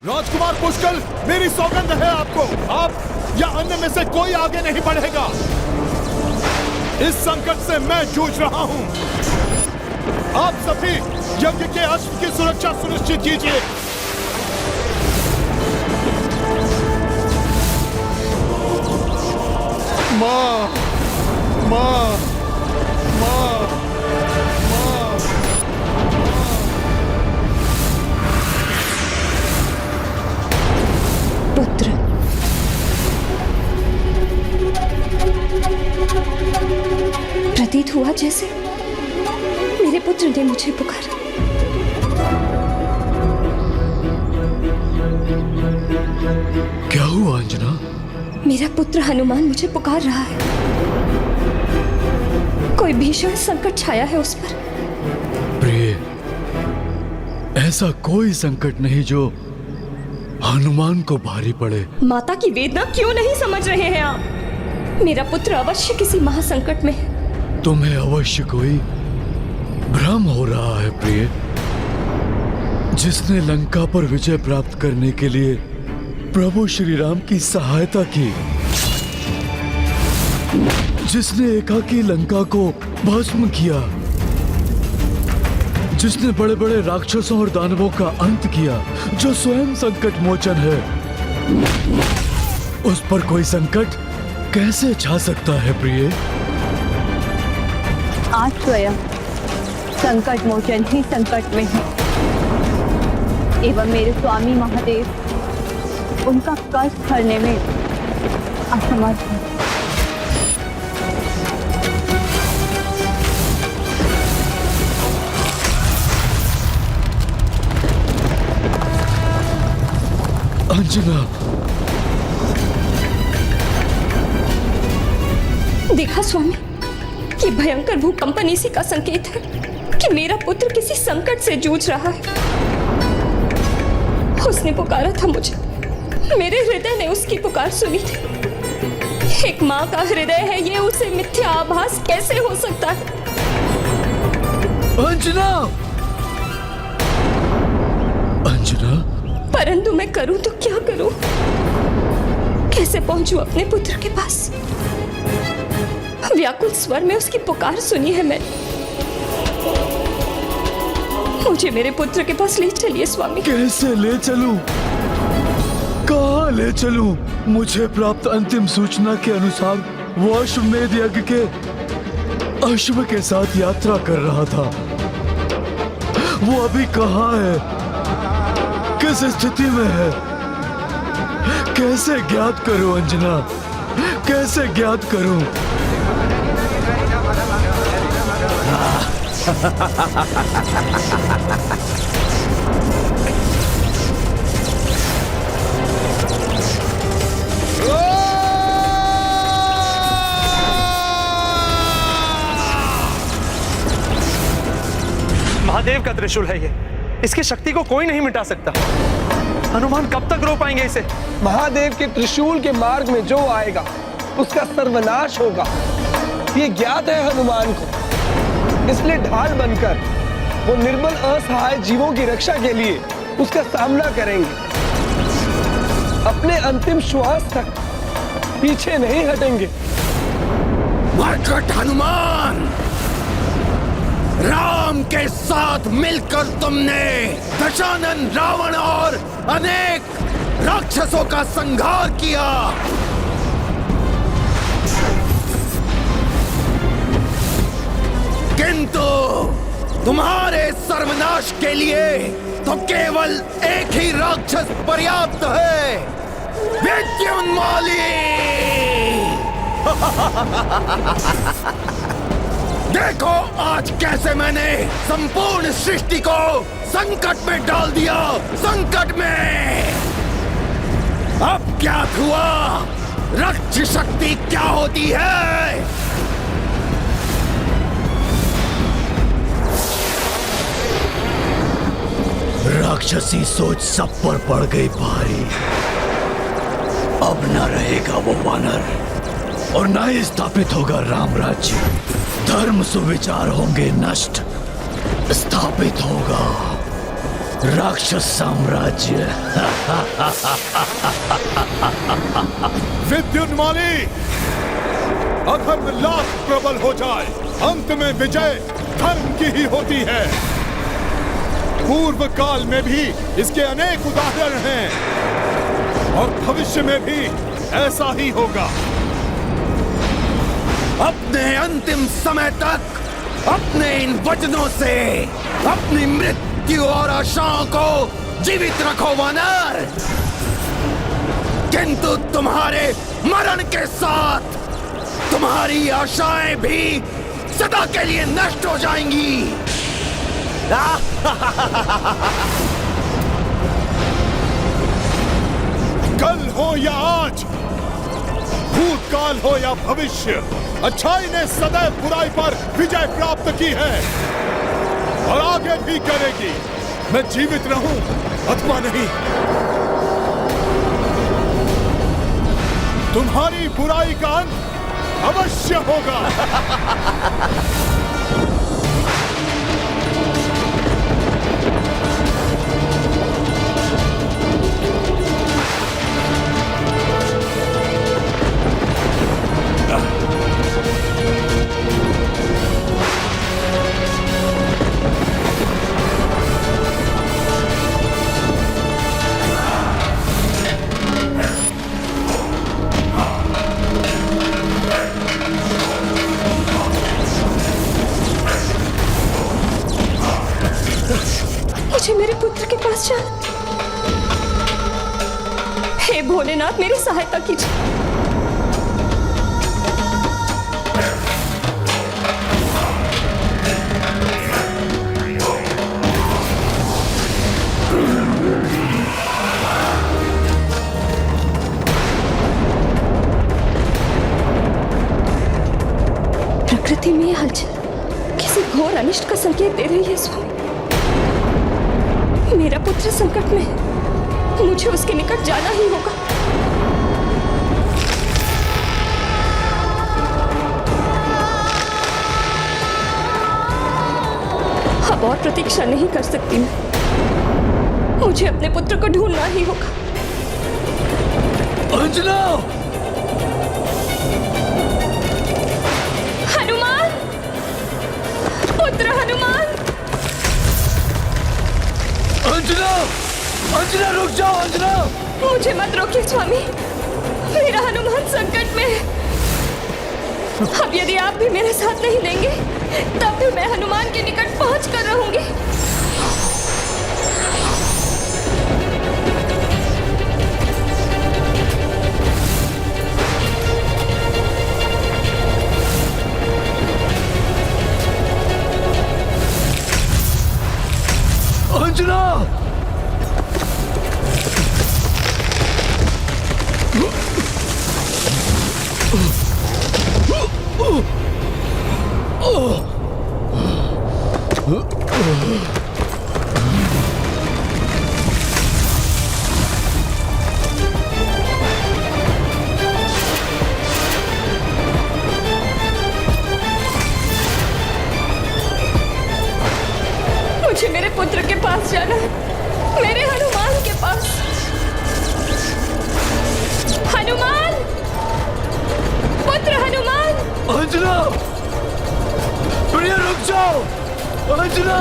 राजकुमार पुष्कल, मेरी सौगंध है आपको, आप या अन्य में से कोई आगे नहीं बढ़ेगा। इस संकट से मैं जूझ रहा हूं। आप सभी यज्ञ के अश्व की सुरक्षा सुनिश्चित कीजिए। मां, मां, मां, मां। पुत्र, प्रतीत हुआ जैसे मेरे पुत्र ने मुझे पुकारा। क्या हुआ अंजना? मेरा पुत्र हनुमान मुझे पुकार रहा है। कोई भीषण संकट छाया है उस पर। प्रिय, ऐसा कोई संकट नहीं जो हनुमान को भारी पड़े। माता की वेदना क्यों नहीं समझ रहे हैं आप? मेरा पुत्र अवश्य किसी महासंकट में है। तुम्हें अवश्य कोई भ्रम हो रहा है प्रिय। जिसने लंका पर विजय प्राप्त करने के लिए प्रभु श्री राम की सहायता की, जिसने एकाकी लंका को भस्म किया, जिसने बड़े बड़े राक्षसों और दानवों का अंत किया, जो स्वयं संकट मोचन है, उस पर कोई संकट कैसे छा सकता है प्रिय? आज स्वयं संकट मोचन ही संकट में है एवं मेरे स्वामी महादेव उनका कष्ट हरने में असमर्थ है। अंजना, देखा स्वामी, ये भयंकर भूकंपन इसी का संकेत है कि मेरा पुत्र किसी संकट से जूझ रहा है। उसने पुकारा था मुझे, मेरे हृदय ने उसकी पुकार सुनी थी। एक माँ का हृदय है ये, उसे मिथ्या आभास कैसे हो सकता है? अंजना, अंजना, परंतु मैं करूं तो क्या करूं? कैसे पहुंचूं अपने पुत्र के पास? व्याकुल स्वर में उसकी पुकार सुनी है मैंने। मुझे मेरे पुत्र के पास ले चलिए स्वामी। कैसे ले चलूं? कहाँ ले चलूं? मुझे प्राप्त अंतिम सूचना के अनुसार वो अश्वमेध यज्ञ के अश्व के साथ यात्रा कर रहा था। वो अभी कहाँ है? किस स्थिति में है? कैसे ज्ञात करूं अंजना? कैसे ज्ञात करूं? महादेव का त्रिशूल है ये, इसकी शक्ति को कोई नहीं मिटा सकता। हनुमान कब तक रो पाएंगे इसे? महादेव के त्रिशूल के मार्ग में जो आएगा उसका सर्वनाश होगा, ये ज्ञात है हनुमान को। इसलिए ढाल बनकर वो निर्बल असहाय जीवों की रक्षा के लिए उसका सामना करेंगे। अपने अंतिम श्वास तक पीछे नहीं हटेंगे। मरकट हनुमान, राम के साथ मिलकर तुमने दशानन, रावण और अनेक राक्षसों का संहार किया। किंतु तुम्हारे सर्वनाश के लिए तो केवल एक ही राक्षस पर्याप्त है, विद्युन्माली। देखो आज कैसे मैंने संपूर्ण सृष्टि को संकट में डाल दिया, संकट में। अब क्या हुआ? रक्त शक्ति क्या होती है? राक्षसी सोच सब पर पड़ गई भारी। अब न रहेगा वो वानर और न ही स्थापित होगा राम राज्य। धर्म सुविचार होंगे नष्ट, स्थापित होगा राक्षस साम्राज्य। विद्युन्माली, अधर्म लाख प्रबल हो जाए, अंत में विजय धर्म की ही होती है। पूर्व काल में भी इसके अनेक उदाहरण हैं और भविष्य में भी ऐसा ही होगा। अपने अंतिम समय तक अपने इन वचनों से अपनी मृत्यु और आशाओं को जीवित रखो वानर, किंतु तुम्हारे मरण के साथ तुम्हारी आशाएं भी सदा के लिए नष्ट हो जाएंगी। कल हो या आज, भूतकाल हो या भविष्य, अच्छाई ने सदैव बुराई पर विजय प्राप्त की है और आगे भी करेगी। मैं जीवित रहूं अथवा नहीं, तुम्हारी बुराई का अंत अवश्य होगा। मुझे मेरे पुत्र के पास जाना। हे भोलेनाथ, मेरी सहायता कीजिए। प्रकृति में यह हलचल किसी घोर अनिष्ट का संकेत दे रही है स्वामी। मेरा पुत्र संकट में है, मुझे उसके निकट जाना ही होगा। अब और प्रतीक्षा नहीं कर सकती मैं, मुझे अपने पुत्र को ढूंढना ही होगा। अंजना! हनुमान, पुत्र हनुमान! अंजना! अंजना रुक जाओ अंजना! मुझे मत रोकिए स्वामी, मेरा हनुमान संकट में है। अब यदि आप भी मेरे साथ नहीं देंगे तब भी मैं हनुमान के निकट पहुंच कर रहूंगी। अंजना! मुझे मेरे पुत्र के पास जाना है, मेरे हनुमान के पास। हनुमान, पुत्र हनुमान! अंजना! प्रिया रुक जाओ! अंजना!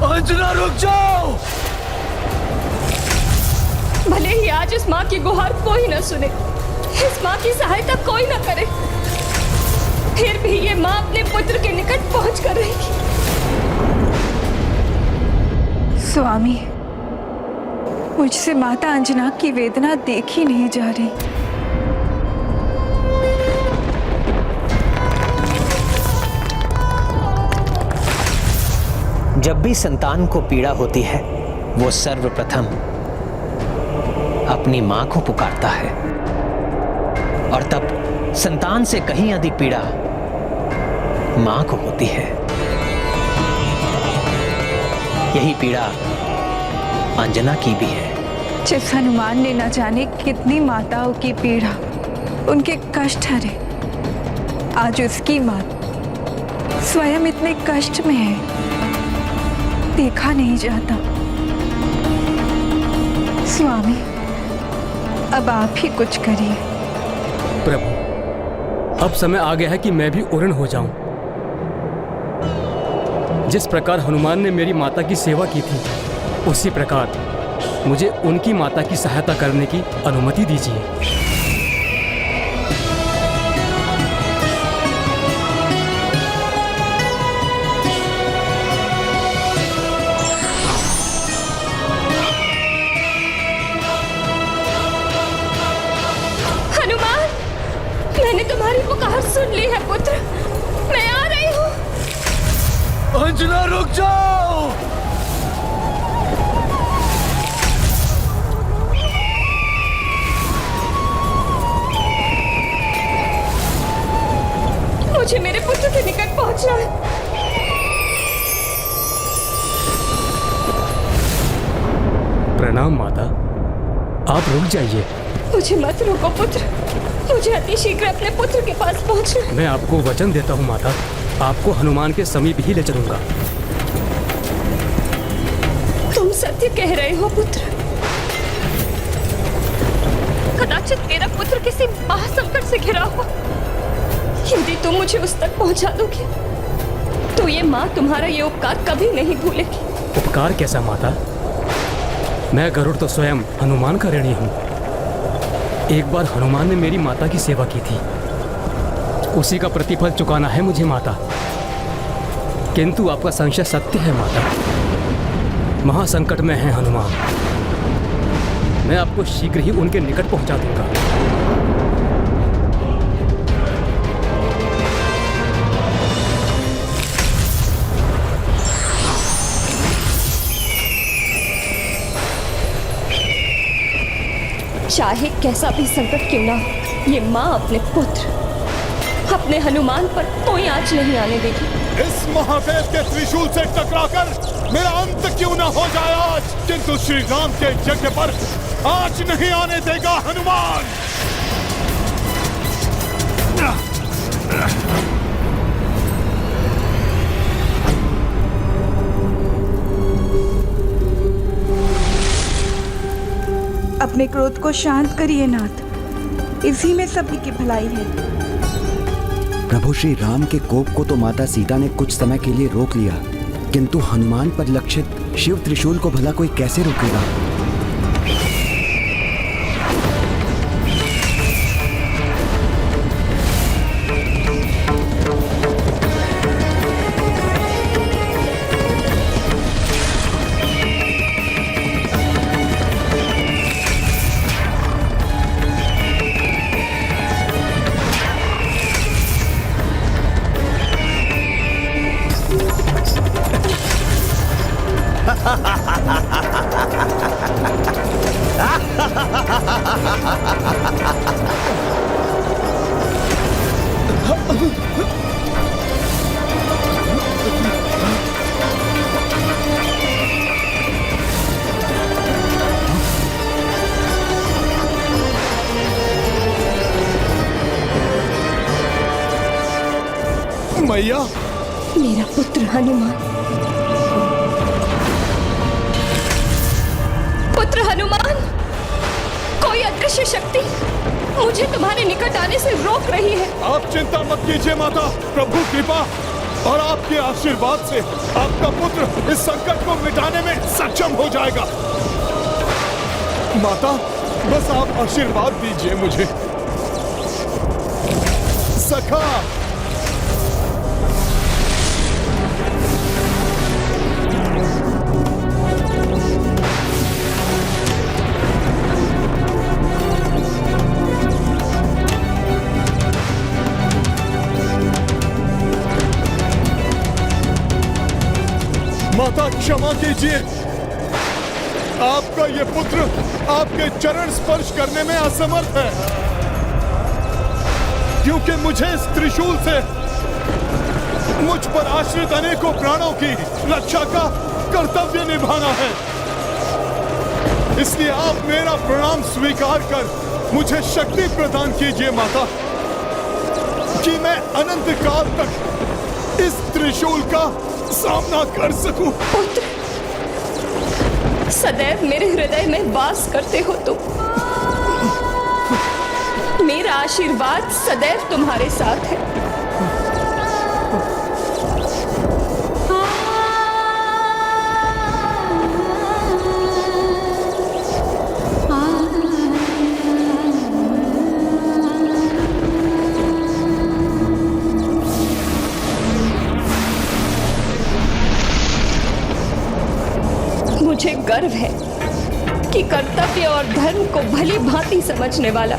अंजना रुक जाओ! भले ही आज इस माँ की गुहार कोई न सुने, इस माँ की सहायता कोई न करे, फिर भी ये माँ अपने पुत्र के निकट पहुंच कर रहेगी। स्वामी, मुझसे माता अंजना की वेदना देखी नहीं जा रही। जब भी संतान को पीड़ा होती है वो सर्वप्रथम अपनी मां को पुकारता है। और तब संतान से कहीं अधिक पीड़ा मां को होती है। यही पीड़ा अंजना की भी है। जिस हनुमान ने न जाने कितनी माताओं की पीड़ा, उनके कष्ट हरे, आज उसकी मां स्वयं इतने कष्ट में है, देखा नहीं जाता। स्वामी, अब आप ही कुछ करिए। प्रभु, अब समय आ गया है कि मैं भी उरण हो जाऊं। जिस प्रकार हनुमान ने मेरी माता की सेवा की थी, उसी प्रकार मुझे उनकी माता की सहायता करने की अनुमति दीजिए। हनुमान, मैंने तुम्हारी पुकार सुन ली है पुत्र, मैं आ रही हूँ। अंजना रुक जाओ। मुझे मेरे पुत्र के निकट पहुंचना है। प्रणाम माता, आप रुक जाइए। मुझे मत रोको पुत्र, मुझे अति शीघ्र अपने पुत्र के पास पहुंचना है। मैं आपको वचन देता हूँ माता, आपको हनुमान के समीप ही ले चलूंगा। तुम सत्य कह रहे हो पुत्र। कदाचित तेरा पुत्र किसी महासंकट से घिरा हो। यदि तुम मुझे उस तक पहुंचा दोगे, तो ये माँ तुम्हारा ये उपकार कभी नहीं भूलेगी। उपकार कैसा माता? मैं गरुड़ तो स्वयं हनुमान का ऋणी हूँ। एक बार हनुमान ने मेरी माता की सेवा की थी, उसी का प्रतिफल चुकाना है मुझे माता। किंतु आपका संशय सत्य है माता, महासंकट में है हनुमान। मैं आपको शीघ्र ही उनके निकट पहुंचा दूंगा। चाहे कैसा भी संकट क्यों ना हो, ये माँ अपने पुत्र, अपने हनुमान पर कोई आंच नहीं आने देगी। इस महादेव के त्रिशूल से टकराकर मेरा अंत क्यों ना हो जाए आज, किंतु श्री राम के यज्ञ पर आंच नहीं आने देगा हनुमान। अपने क्रोध को शांत करिए नाथ, इसी में सभी की भलाई है। प्रभु श्री राम के कोप को तो माता सीता ने कुछ समय के लिए रोक लिया, किंतु हनुमान पर लक्षित शिव त्रिशूल को भला कोई कैसे रोकेगा? मैया, मेरा पुत्र हनुमान, पुत्र हनुमान, कोई अदृश्य शक्ति मुझे तुम्हारे निकट आने से रोक रही है। आप चिंता मत कीजिए माता, प्रभु कृपा और आपके आशीर्वाद से आपका पुत्र इस संकट को मिटाने में सक्षम हो जाएगा। माता, बस आप आशीर्वाद दीजिए मुझे। सखा, माता क्षमा कीजिए, आपका ये पुत्र आपके चरण स्पर्श करने में असमर्थ है। क्योंकि मुझे इस त्रिशूल से मुझ पर आश्रित अनेकों प्राणों की रक्षा का कर्तव्य निभाना है। इसलिए आप मेरा प्रणाम स्वीकार कर मुझे शक्ति प्रदान कीजिए माता, कि मैं अनंत काल तक इस त्रिशूल का सामना कर सकूं। पुत्र, सदैव मेरे हृदय में वास करते हो तुम। मेरा आशीर्वाद सदैव तुम्हारे साथ है। मुझे गर्व है कि कर्तव्य और धर्म को भली भांति समझने वाला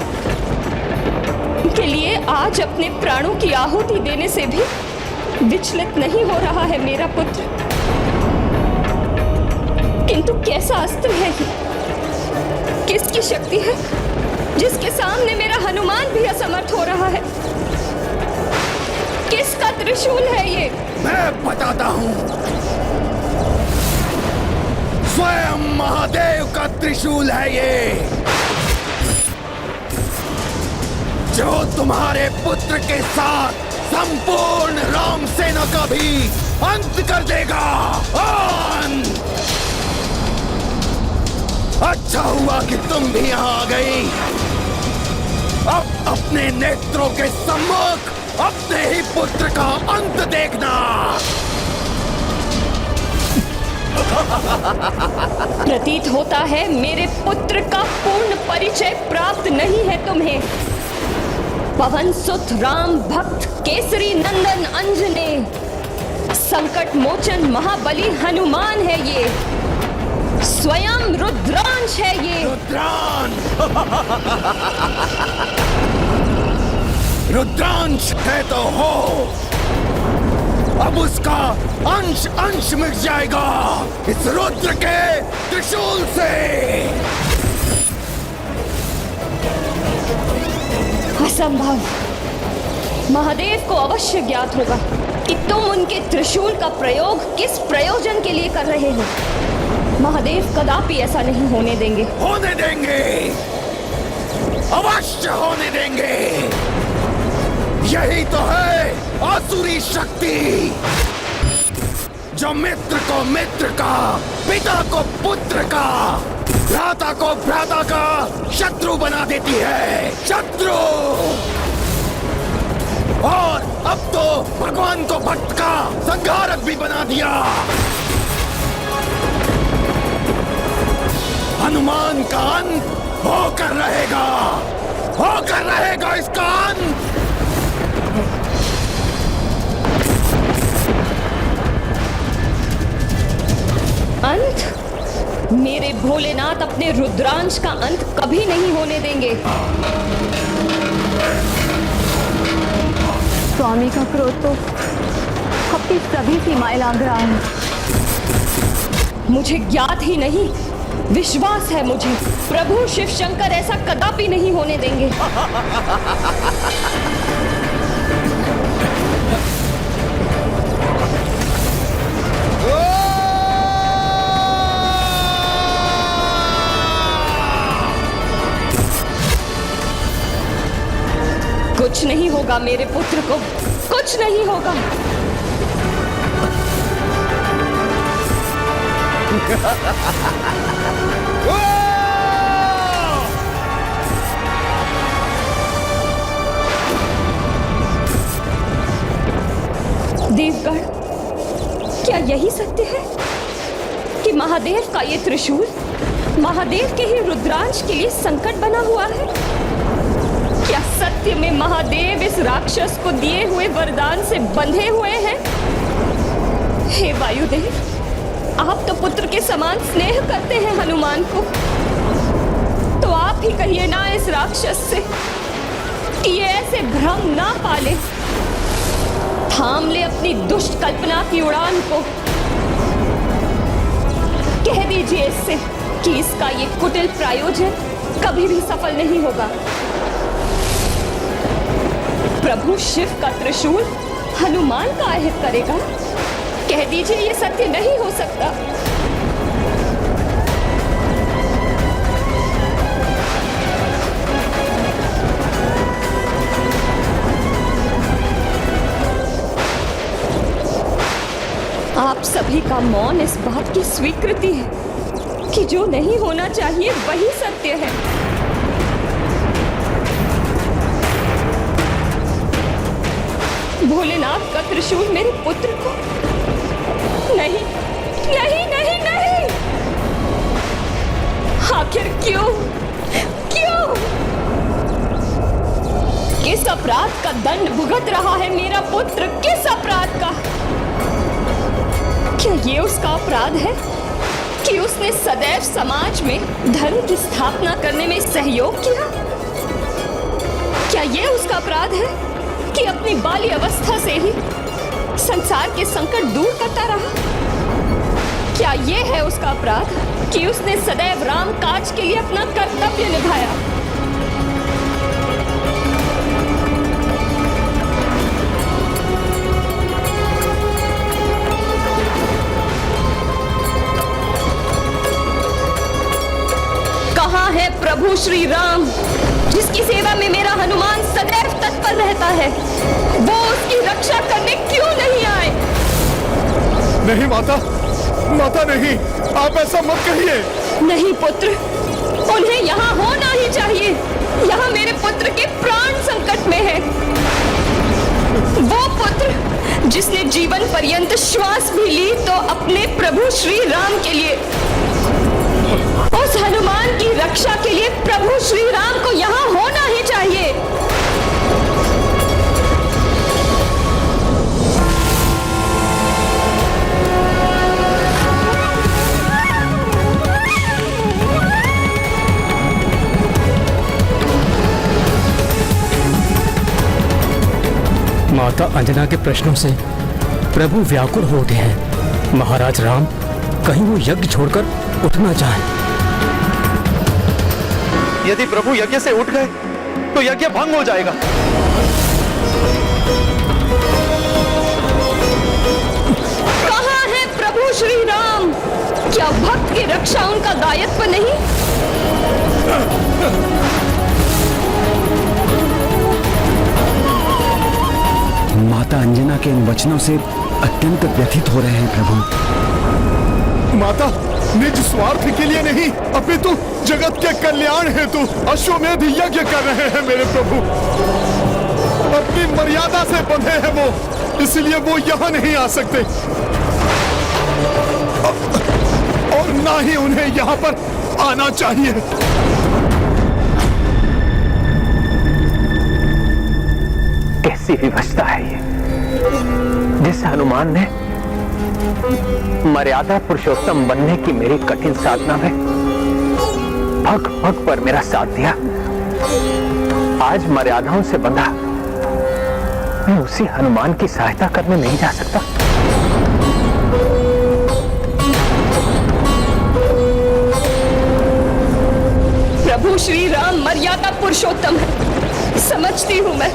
के लिए आज अपने प्राणों की आहुति देने से भी विचलित नहीं हो रहा है मेरा पुत्र। किंतु कैसा अस्त्र है ये? किसकी शक्ति है जिसके सामने मेरा हनुमान भी असमर्थ हो रहा है? किसका त्रिशूल है ये? मैं बताता हूं। स्वयं महादेव का त्रिशूल है ये, जो तुम्हारे पुत्र के साथ संपूर्ण राम सेना का भी अंत कर देगा। अच्छा हुआ कि तुम भी यहाँ आ गई। अब अपने नेत्रों के सम्मुख अपने ही पुत्र का अंत देखना। प्रतीत होता है मेरे पुत्र का पूर्ण परिचय प्राप्त नहीं है तुम्हें। पवन सुत राम भक्त केसरी नंदन अंजने, संकट मोचन महाबली हनुमान है ये, स्वयं रुद्रांश है ये। रुद्रांश है तो हो, अब उसका अंश अंश मिट जाएगा इस रुद्र के त्रिशूल से। असंभव। महादेव को अवश्य ज्ञात होगा कि तुम उनके त्रिशूल का प्रयोग किस प्रयोजन के लिए कर रहे हो। महादेव कदापि ऐसा नहीं होने देंगे। होने देंगे, अवश्य होने देंगे। यही तो है आसुरी शक्ति, जो मित्र को मित्र का, पिता को पुत्र का, भ्राता को भ्राता का शत्रु बना देती है। शत्रु। और अब तो भगवान को भक्त का संहारक भी बना दिया। हनुमान का अंत होकर रहेगा, होकर रहेगा इसका अंत। अंत? मेरे भोलेनाथ अपने रुद्रांश का अंत कभी नहीं होने देंगे। स्वामी का क्रोध तो अपनी सभी सीमाएं लांघ रहा है। मुझे ज्ञात ही नहीं, विश्वास है मुझे, प्रभु शिव शंकर ऐसा कदापि नहीं होने देंगे। कुछ नहीं होगा मेरे पुत्र को, कुछ नहीं होगा। देवगढ़, क्या यही सत्य है कि महादेव का ये त्रिशूल महादेव के ही रुद्रांश के लिए संकट बना हुआ है? क्या सत्य में महादेव इस राक्षस को दिए हुए वरदान से बंधे हुए हैं? हे वायुदेव, आप तो पुत्र के समान स्नेह करते हैं हनुमान को, तो आप ही कहिए ना इस राक्षस से कि ये ऐसे भ्रम ना पाले, थाम ले अपनी दुष्ट कल्पना की उड़ान को। कह दीजिए इससे कि इसका ये कुटिल प्रायोजन कभी भी सफल नहीं होगा। प्रभु शिव का त्रिशूल हनुमान का अहित करेगा? कह दीजिए ये सत्य नहीं हो सकता। आप सभी का मौन इस बात की स्वीकृति है कि जो नहीं होना चाहिए वही सत्य है। भोलेनाथ का त्रिशूल मेरे पुत्र को नहीं, नहीं, नहीं, नहीं। आखिर क्यों? क्यों? किस अपराध का दंड भुगत रहा है मेरा पुत्र? किस अपराध का? क्या ये उसका अपराध है कि उसने सदैव समाज में धर्म की स्थापना करने में सहयोग किया? क्या ये उसका अपराध है कि अपनी बाली अवस्था से ही संसार के संकट दूर करता रहा? क्या ये है उसका अपराध कि उसने सदैव राम काज के लिए अपना कर्तव्य निभाया? कहाँ है प्रभु श्री राम, जिसकी सेवा में मेरा हनुमान सदैव तत्पर रहता है? वो उसकी रक्षा करने क्यों नहीं आए? नहीं माता, माता नहीं, आप ऐसा मत कहिए। नहीं पुत्र, उन्हें यहाँ होना ही चाहिए। यहाँ मेरे पुत्र के प्राण संकट में है। वो पुत्र जिसने जीवन पर्यंत श्वास भी ली तो अपने प्रभु श्री राम के लिए, उस हनुमान की रक्षा के लिए प्रभु श्री राम को यहाँ होना ही चाहिए। माता अंजना के प्रश्नों से प्रभु व्याकुल हो उठे हैं। महाराज राम कहीं वो यज्ञ छोड़कर उठना चाहें। यदि प्रभु यज्ञ से उठ गए तो यज्ञ भंग हो जाएगा। कहाँ है प्रभु श्री राम? क्या भक्त की रक्षा उनका दायित्व नहीं? माता अंजना के इन वचनों से अत्यंत व्यथित हो रहे हैं प्रभु। माता निज स्वार्थ के लिए नहीं, अपितु जगत के कल्याण हेतु अश्वमेध यज्ञ कर रहे हैं मेरे प्रभु। अपनी मर्यादा से बंधे हैं वो, इसलिए वो यहाँ नहीं आ सकते और ना ही उन्हें यहाँ पर आना चाहिए। कैसी विवशता है ये, जिस हनुमान ने मर्यादा पुरुषोत्तम बनने की मेरी कठिन साधना में भग भग पर मेरा साथ दिया। आज मर्यादाओं से बंधा मैं उसी हनुमान की सहायता करने नहीं जा सकता। प्रभु श्री राम मर्यादा पुरुषोत्तम है, समझती हूँ मैं।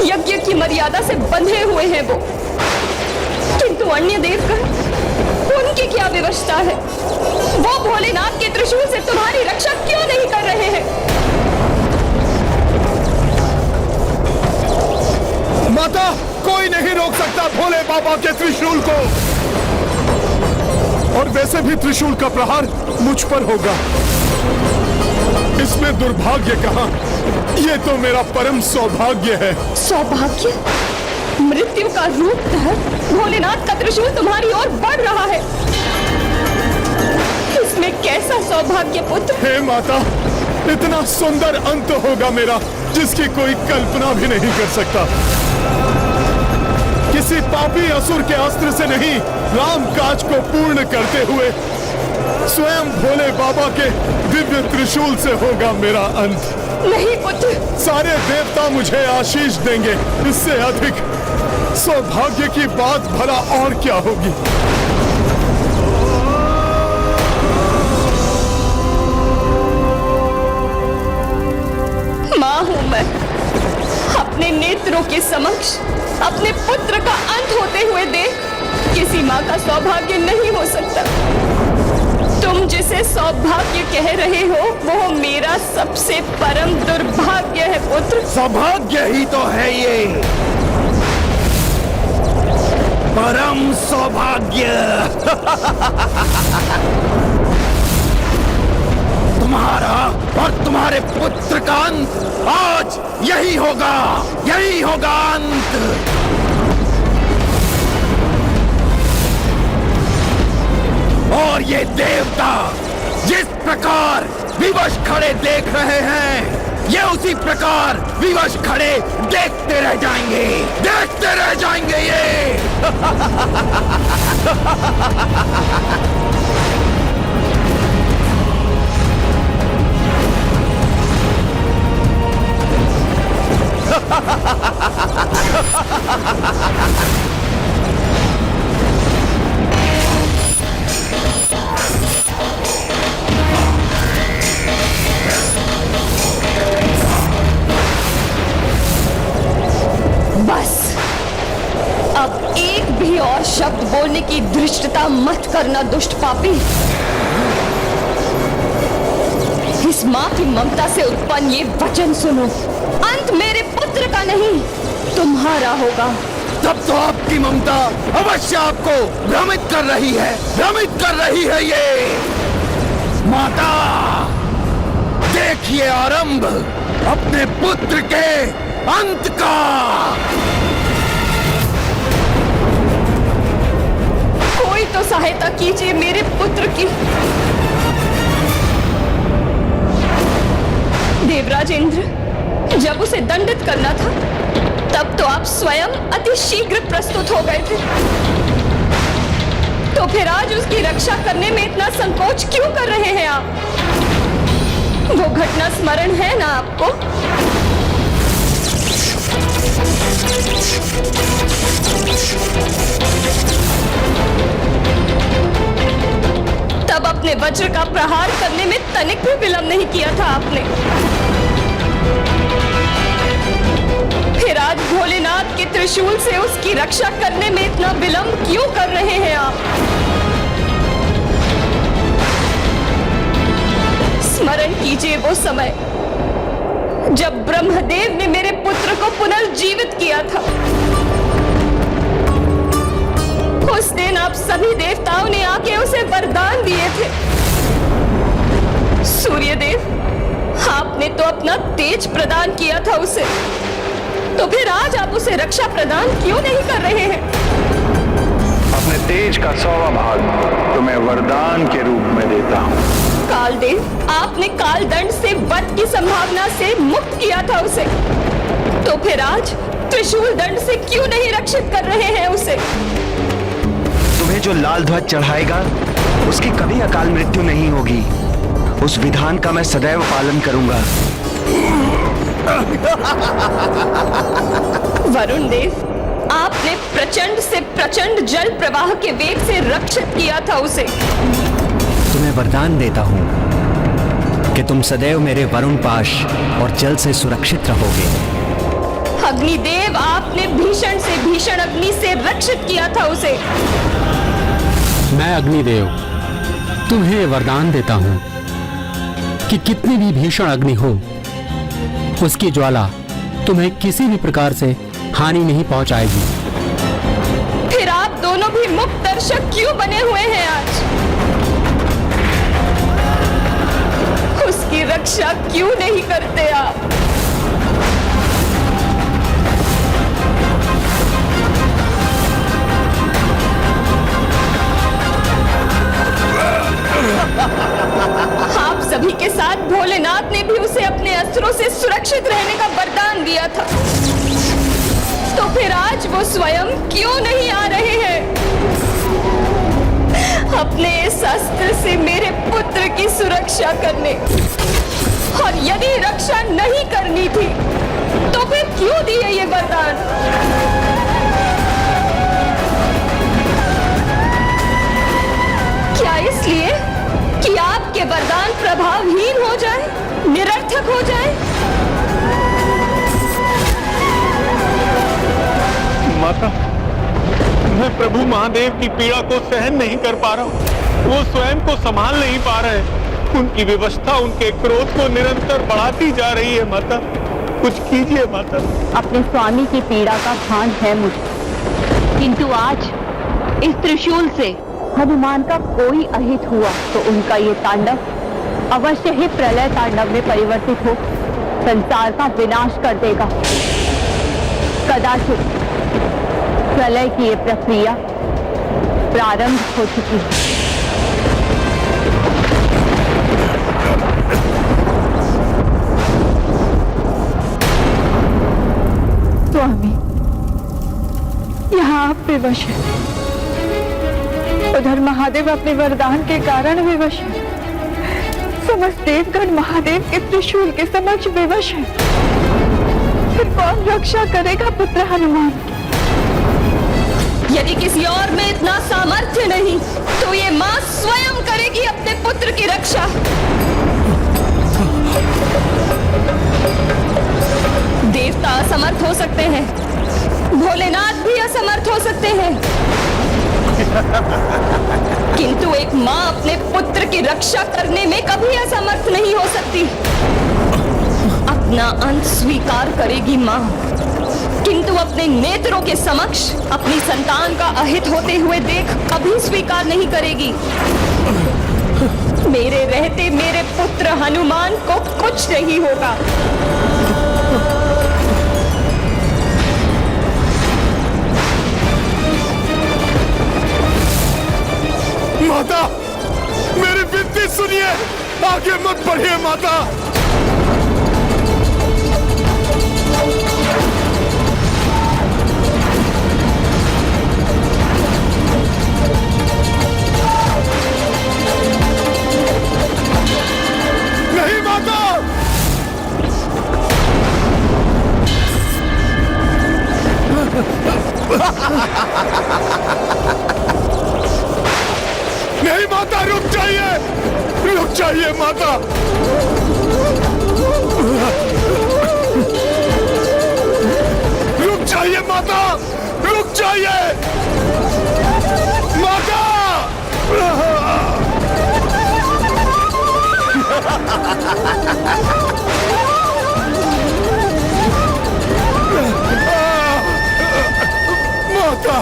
यज्ञ की मर्यादा से बंधे हुए हैं वो, किंतु अन्य देवगण, उनकी क्या विवशता है? वो भोलेनाथ के त्रिशूल से तुम्हारी रक्षा क्यों नहीं कर रहे हैं? माता कोई नहीं रोक सकता भोले बाबा के त्रिशूल को, और वैसे भी त्रिशूल का प्रहार मुझ पर होगा। इसमें दुर्भाग्य कहाँ, ये तो मेरा परम सौभाग्य है। सौभाग्य? मृत्यु का रूप धर भोलेनाथ का त्रिशूल तुम्हारी ओर बढ़ रहा है। इसमें कैसा सौभाग्य पुत्र? हे माता, इतना सुंदर अंत होगा मेरा जिसकी कोई कल्पना भी नहीं कर सकता। किसी पापी असुर के अस्त्र से नहीं, राम काज को पूर्ण करते हुए स्वयं भोले बाबा के दिव्य त्रिशूल से होगा मेरा अंत। नहीं पुत्र, सारे देवता मुझे आशीष देंगे, इससे अधिक सौभाग्य की बात भला और क्या होगी। मां हूं मैं, अपने नेत्रों के समक्ष अपने पुत्र का अंत होते हुए देख किसी माँ का सौभाग्य नहीं हो सकता। तुम जिसे सौभाग्य कह रहे हो वो मेरा सबसे परम दुर्भाग्य है पुत्र। सौभाग्य ही तो है ये, परम सौभाग्य। तुम्हारा और तुम्हारे पुत्र का अंत आज यही होगा, यही होगा अंत। और ये देवता जिस प्रकार विवश खड़े देख रहे हैं, ये उसी प्रकार विवश खड़े देखते रह जाएंगे, देखते रह जाएंगे ये। बस अब एक भी और शब्द बोलने की धृष्टता मत करना दुष्ट पापी। इस माँ की ममता से उत्पन्न ये वचन सुनो, अंत मेरे पुत्र का नहीं तुम्हारा होगा। तब तो आपकी ममता अवश्य आपको भ्रमित कर रही है, भ्रमित कर रही है ये। माता देखिए आरंभ अपने पुत्र के अंत का। कोई तो सहायता कीजिए मेरे पुत्र की। देवराज इंद्र, जब उसे दंडित करना था तब तो आप स्वयं अति शीघ्र प्रस्तुत हो गए थे, तो फिर आज उसकी रक्षा करने में इतना संकोच क्यों कर रहे हैं आप? वो घटना स्मरण है ना आपको? तब अपने वज्र का प्रहार करने में तनिक भी विलंब नहीं किया था आपने। फिर आज भोलेनाथ के त्रिशूल से उसकी रक्षा करने में इतना विलंब क्यों कर रहे हैं आप? स्मरण कीजिए वो समय जब ब्रह्मदेव ने मेरे पुत्र को पुनर्जीवित किया था। उस दिन आप सभी देवताओं ने आके उसे वरदान दिए थे। सूर्यदेव, आपने तो अपना तेज प्रदान किया था उसे, तो फिर आज आप उसे रक्षा प्रदान क्यों नहीं कर रहे हैं? अपने तेज का 100वां भाग तुम्हें वरदान के रूप में देता हूँ। कालदेव, आपने कालदंड से वध की संभावना से मुक्त किया था उसे, तो फिर आज त्रिशूल दंड से क्यों नहीं रक्षित कर रहे हैं उसे? तुम्हें जो लाल ध्वज चढ़ाएगा उसकी कभी अकाल मृत्यु नहीं होगी। उस विधान का मैं सदैव पालन करूंगा। वरुण देव, आपने प्रचंड से प्रचंड जल प्रवाह के वेग से रक्षित किया था उसे। तुम्हें वरदान देता हूं कि तुम सदैव मेरे वरुण पाश और जल से सुरक्षित रहोगे। अग्निदेव, आपने भीषण से भीषण अग्नि से रक्षित किया था उसे। मैं अग्निदेव तुम्हें वरदान देता हूं कि कितनी भी भीषण अग्नि हो, उसकी ज्वाला तुम्हें किसी भी प्रकार से हानि नहीं पहुंचाएगी। फिर आप दोनों भी मुक्त दर्शक क्यों बने हुए हैं आज? उसकी रक्षा क्यों नहीं करते आप? आप सभी के साथ भोलेनाथ ने भी उसे अपने अस्त्रों से सुरक्षित रहने का वरदान दिया था, तो फिर आज वो स्वयं क्यों नहीं आ रहे हैं अपने इस अस्त्र से मेरे पुत्र की सुरक्षा करने? और यदि रक्षा नहीं करनी थी तो फिर क्यों दिए ये वरदान? क्या इसलिए कि आपके वरदान प्रभावहीन हो जाए, निरर्थक हो जाए? माता, मैं प्रभु महादेव की पीड़ा को सहन नहीं कर पा रहा हूँ। वो स्वयं को संभाल नहीं पा रहे। उनकी विवशता उनके क्रोध को निरंतर बढ़ाती जा रही है। माता, कुछ कीजिए माता। अपने स्वामी की पीड़ा का भान है मुझे, किंतु आज इस त्रिशूल से हनुमान का कोई अहित हुआ तो उनका ये तांडव अवश्य ही प्रलय तांडव में परिवर्तित हो संसार का विनाश कर देगा। कदाचित प्रलय की ये प्रक्रिया प्रारंभ हो चुकी है। स्वामी, यहाँ आप विवश हैं, उधर महादेव अपने वरदान के कारण विवश है। समस्त देवगण महादेव के त्रिशूल के समक्ष विवश है। फिर कौन रक्षा करेगा पुत्र हनुमान की? यदि किसी और में इतना सामर्थ्य नहीं तो ये मां स्वयं करेगी अपने पुत्र की रक्षा। देवता असमर्थ हो सकते हैं, भोलेनाथ भी असमर्थ हो सकते हैं, किंतु एक मां अपने पुत्र की रक्षा करने में कभी असमर्थ नहीं हो सकती। अपना अंत स्वीकार करेगी मां, किंतु अपने नेत्रों के समक्ष अपनी संतान का अहित होते हुए देख कभी स्वीकार नहीं करेगी। मेरे रहते मेरे पुत्र हनुमान को कुछ नहीं होगा। माता, मेरी विनती सुनिए, आगे मत बढ़िए माता। नहीं माता, नहीं माता, रुक जाइए माता। रुक जाइए माता, रुक जाइए माता। माता,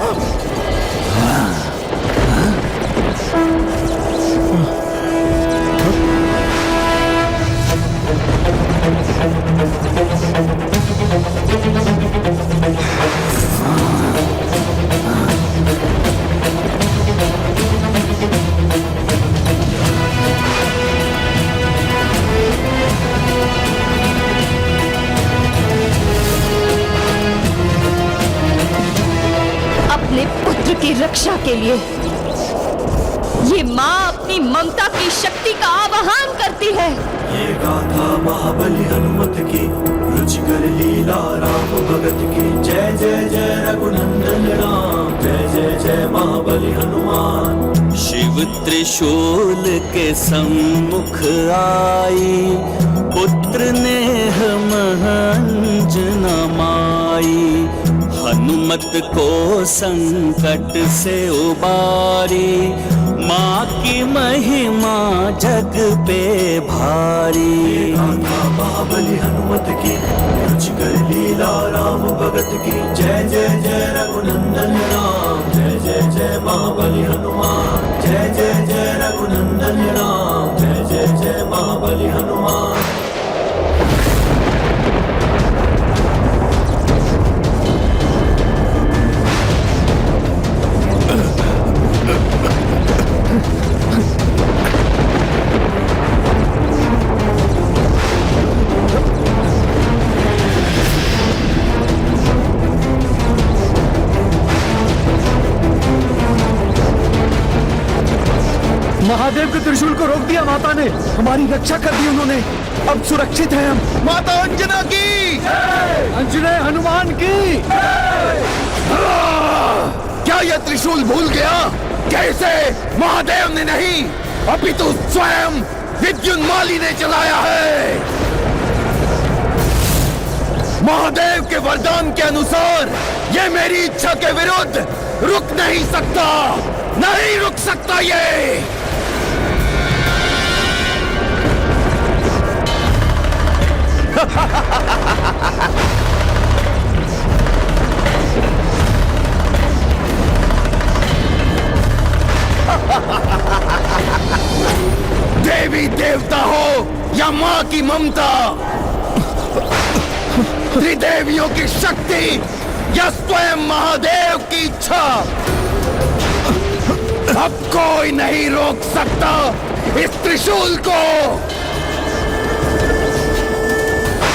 अपने पुत्र की रक्षा के लिए ये मां अपनी ममता की शक्ति का आवाहन करती है। ये गाथा महाबली हनुमत की, रुचिकर लीला राम भगत की। जय जय जय रघुनंदन राम, जय जय जय महाबली हनुमान। शिव त्रिशूल के सम्मुख आई, पुत्र नेह महंजना माई। हनुमत को संकट से उबारी, माँ की महिमा जग पे भारी। महाबली हनुमत की, रुचिकर लीला राम भगत की। जय जय जय रघुनंदन राम, जय जय जय महाबली हनुमान। जय जय जय रघुनंदन राम, जय जय जय महाबली हनुमान। महादेव के त्रिशूल को रोक दिया माता ने, हमारी रक्षा कर दी उन्होंने। अब सुरक्षित हैं हम। माता अंजना की, अंजनेय हनुमान की। क्या यह त्रिशूल भूल गया? कैसे महादेव ने नहीं, अपितु स्वयं विद्युन्माली ने चलाया है। महादेव के वरदान के अनुसार ये मेरी इच्छा के विरुद्ध रुक नहीं सकता, नहीं रुक सकता ये। देवी देवता हो या माँ की ममता, त्रिदेवियों की शक्ति या स्वयं महादेव की इच्छा, अब कोई नहीं रोक सकता इस त्रिशूल को।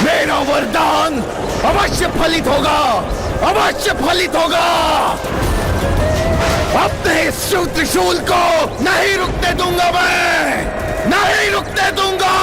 मेरा वरदान अवश्य फलित होगा, अवश्य फलित होगा। अपने इस शिव त्रिशूल को नहीं रुकने दूंगा, मैं नहीं रुकने दूंगा।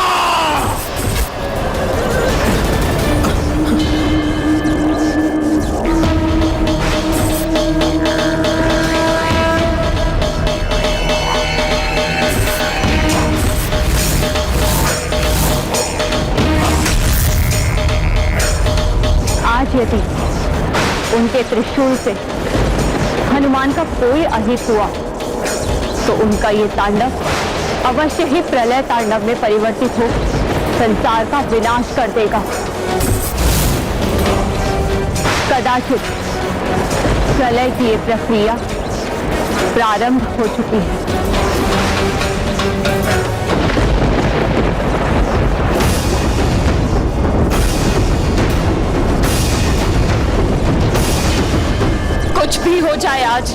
आज यदि उनके त्रिशूल से हनुमान का कोई अहित हुआ तो उनका ये तांडव अवश्य ही प्रलय तांडव में परिवर्तित हो संसार का विनाश कर देगा। कदाचित प्रलय की ये प्रक्रिया प्रारंभ हो चुकी है। कुछ भी हो जाए, आज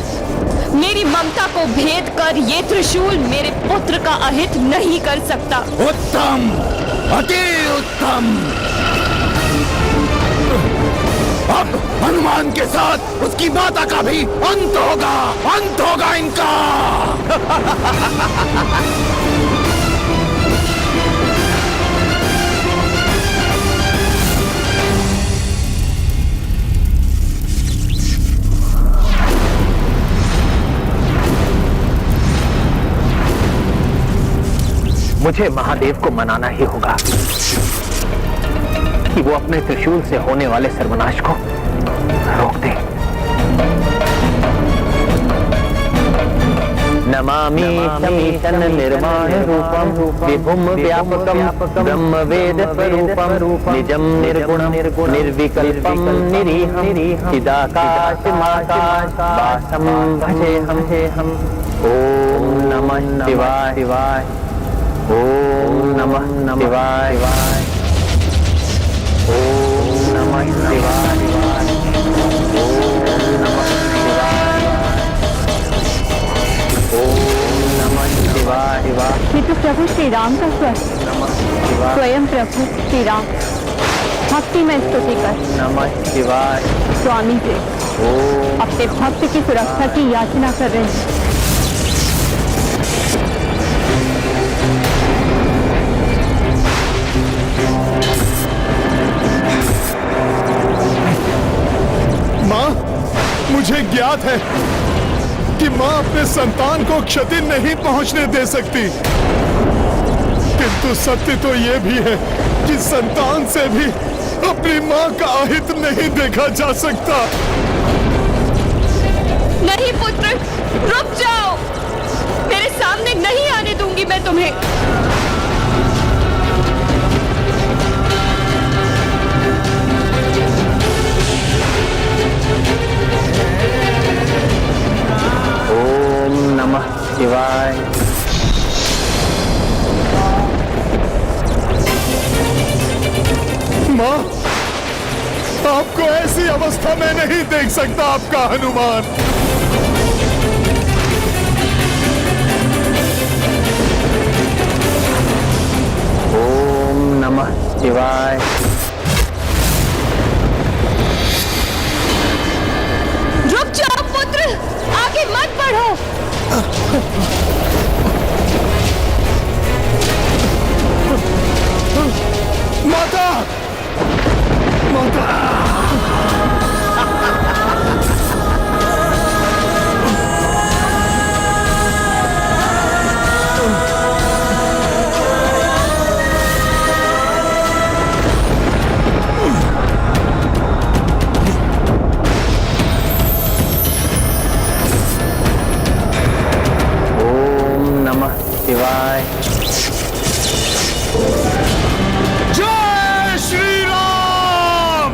मेरी ममता को भेद कर ये त्रिशूल मेरे पुत्र का अहित नहीं कर सकता। उत्तम, अति उत्तम। अब हनुमान के साथ उसकी माता का भी अंत होगा, अंत होगा इनका। मुझे महादेव को मनाना ही होगा कि वो अपने त्रिशूल से होने वाले सर्वनाश को रोक दे। नमामि समीतन निर्माण रूपम विभुम व्यापकम ब्रह्म वेद स्वरूपम निजम निर्गुणम निर्विकल्पम निरीहम चिदाकाश माकाश वासम भजेहम। ओम नमः शिवाय, ओम नमः शिवाय, ओम नमः शिवाय, ओम नमः शिवाय, ओम नमः शिवाय। ये तो प्रभु श्री राम का स्वर, स्वयं प्रभु श्री राम भक्ति में स्तुति कर नमः शिवाय स्वामी से अपने भक्त की सुरक्षा की याचना कर रहे हैं। माँ, मुझे ज्ञात है कि माँ अपने संतान को क्षति नहीं पहुंचने दे सकती, किंतु सत्य तो ये भी है कि संतान से भी अपनी माँ का अहित नहीं देखा जा सकता। नहीं पुत्र, रुक जाओ, मेरे सामने नहीं आने दूंगी मैं तुम्हें। ओम नमः शिवाय। माँ, आपको ऐसी अवस्था में नहीं देख सकता आपका हनुमान। ओम नमः शिवाय। रुक जाओ पुत्र, आगे मत बढ़ो। माता, माता। शिवाय। जय श्री राम।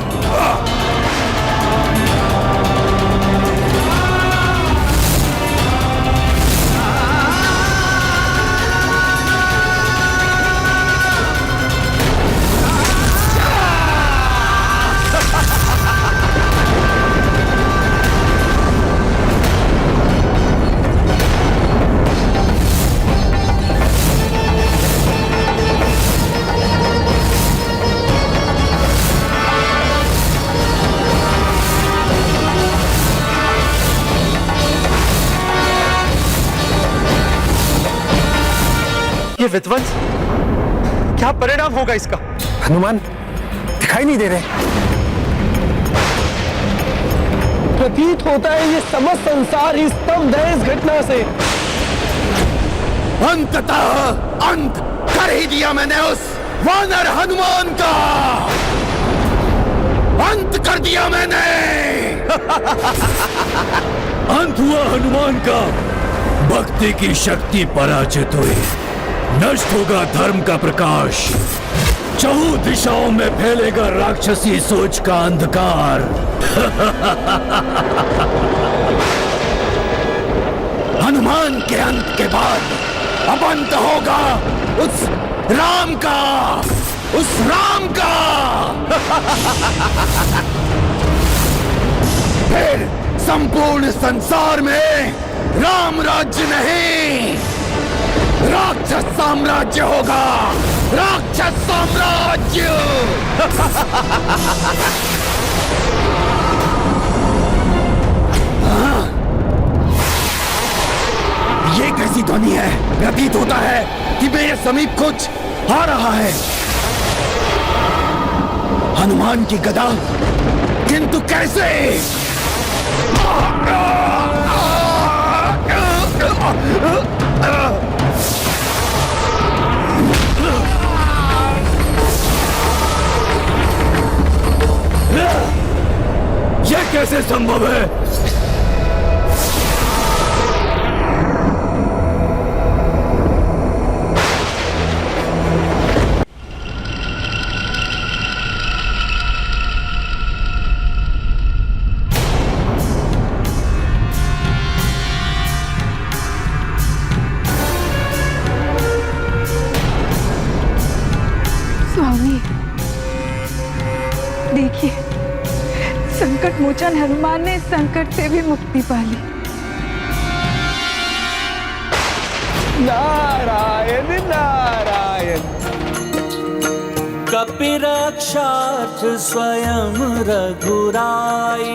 ये विध्वंस क्या परिणाम होगा इसका? हनुमान दिखाई नहीं दे रहे। प्रतीत होता है ये समस्त संसार ही स्तब्ध है इस घटना से। अंततः अंत कर ही दिया मैंने उस वानर हनुमान का। अंत कर दिया मैंने। अंत हुआ हनुमान का। भक्ति की शक्ति पराजित हुई। नष्ट होगा धर्म का प्रकाश। चहुं दिशाओं में फैलेगा राक्षसी सोच का अंधकार। हनुमान के अंत के बाद अब अंत होगा उस राम का। उस राम का। फिर संपूर्ण संसार में राम राज्य नहीं, राक्षस साम्राज्य होगा। राक्षस साम्राज्य। ये कैसी ध्वनि है? प्रतीत होता है कि मेरे समीप कुछ आ रहा है। हनुमान की गदा, किंतु कैसे? यह कैसे संभव है? स्वामी देखिए, संकट मोचन हनुमान ने इस संकट से भी मुक्ति पा ली। नारायण नारायण। कपिरक्षार्थ स्वयं रघुराई,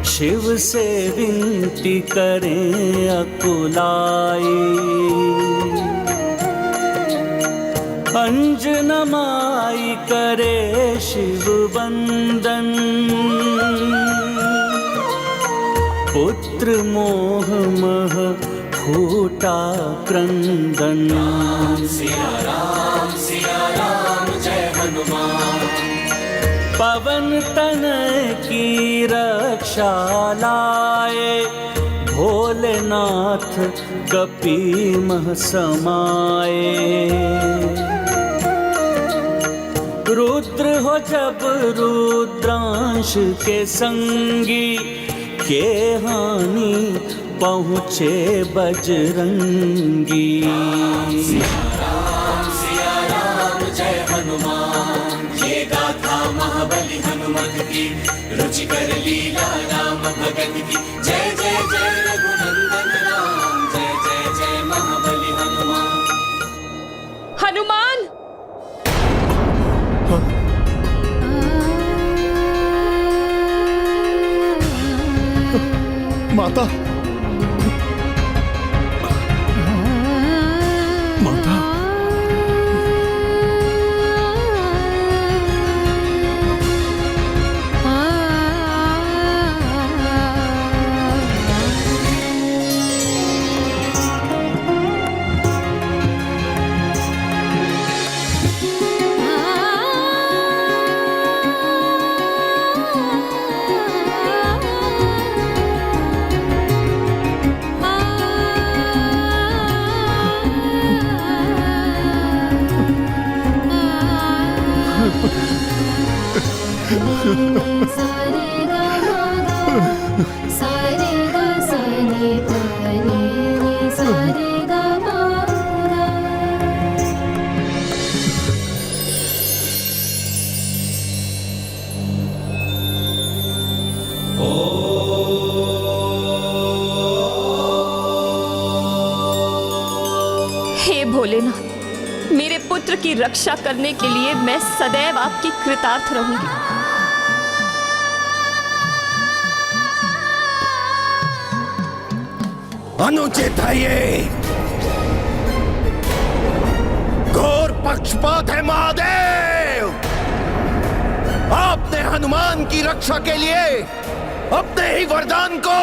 शिव से विनती करें अकुलाई। अंजना माई करे शिव वंदन, पुत्र मोह मह फूटा क्रंदन। सिया राम जय हनुमान। पवन तनय की रक्षा लाए, भोलेनाथ कपि मह समाए। रुद्र हो जब रुद्रांश के संगी, के हानि पहुँचे बजरंगी। सिया राम जय हनुमान। ये गाथा महाबली हनुमत की, रुचिकर लीला राम भगत की। जय जय जय रघुनंदन राम, जय जय जय महाबली हनुमान। हनुमान! माता, माता, हे भोलेनाथ, मेरे पुत्र की रक्षा करने के लिए मैं सदैव आपकी कृतार्थ रहूंगी। अनुचित है ये, घोर पक्षपात है महादेव। आपने हनुमान की रक्षा के लिए अपने ही वरदान को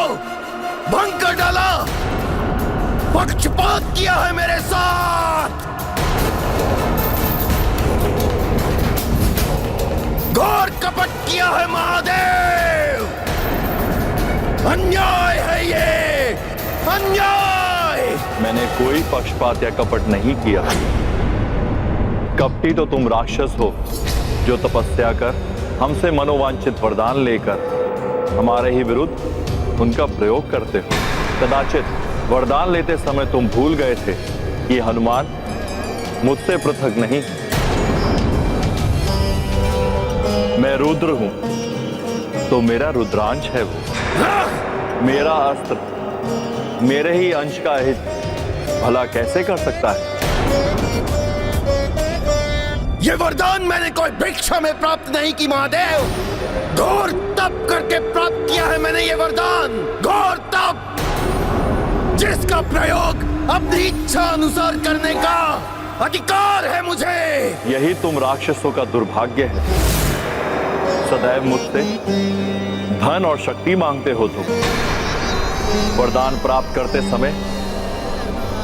भंग कर डाला, पक्षपात किया है मेरे साथ, घोर कपट किया है महादेव। अन्याय है ये, अन्याय। मैंने कोई पक्षपात या कपट नहीं किया। कपटी तो तुम राक्षस हो जो तपस्या कर हमसे मनोवांछित वरदान लेकर हमारे ही विरुद्ध उनका प्रयोग करते हो। कदाचित वरदान लेते समय तुम भूल गए थे कि हनुमान मुझसे पृथक नहीं। मैं रुद्र हूं तो मेरा रुद्रांश है वो। मेरा अस्त्र मेरे ही अंश का हित भला कैसे कर सकता है? ये वरदान मैंने कोई भिक्षा में प्राप्त नहीं की महादेव, घोर तप करके प्राप्त किया है मैंने ये वरदान। घोर तप जिसका प्रयोग अपनी इच्छा अनुसार करने का अधिकार है मुझे। यही तुम राक्षसों का दुर्भाग्य है। सदैव मुझसे धन और शक्ति मांगते हो तुम। वरदान प्राप्त करते समय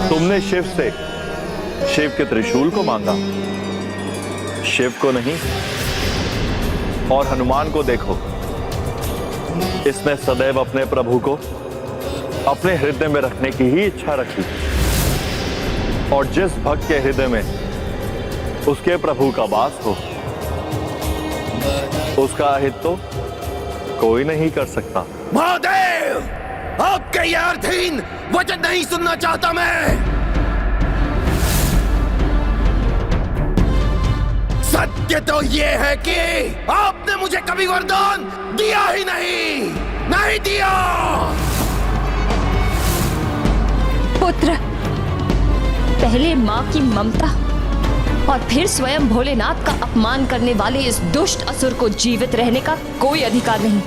तुमने शिव से शिव के त्रिशूल को मांगा, शिव को नहीं। और हनुमान को देखो, इसने सदैव अपने प्रभु को अपने हृदय में रखने की ही इच्छा रखी। और जिस भक्त के हृदय में उसके प्रभु का वास हो, उसका अहित तो कोई नहीं कर सकता। महादेव, आपके ये अर्थहीन वचन नहीं सुनना चाहता मैं। सत्य तो ये है कि आपने मुझे कभी वरदान दिया ही नहीं दिया। पुत्र, पहले माँ की ममता और फिर स्वयं भोलेनाथ का अपमान करने वाले इस दुष्ट असुर को जीवित रहने का कोई अधिकार नहीं।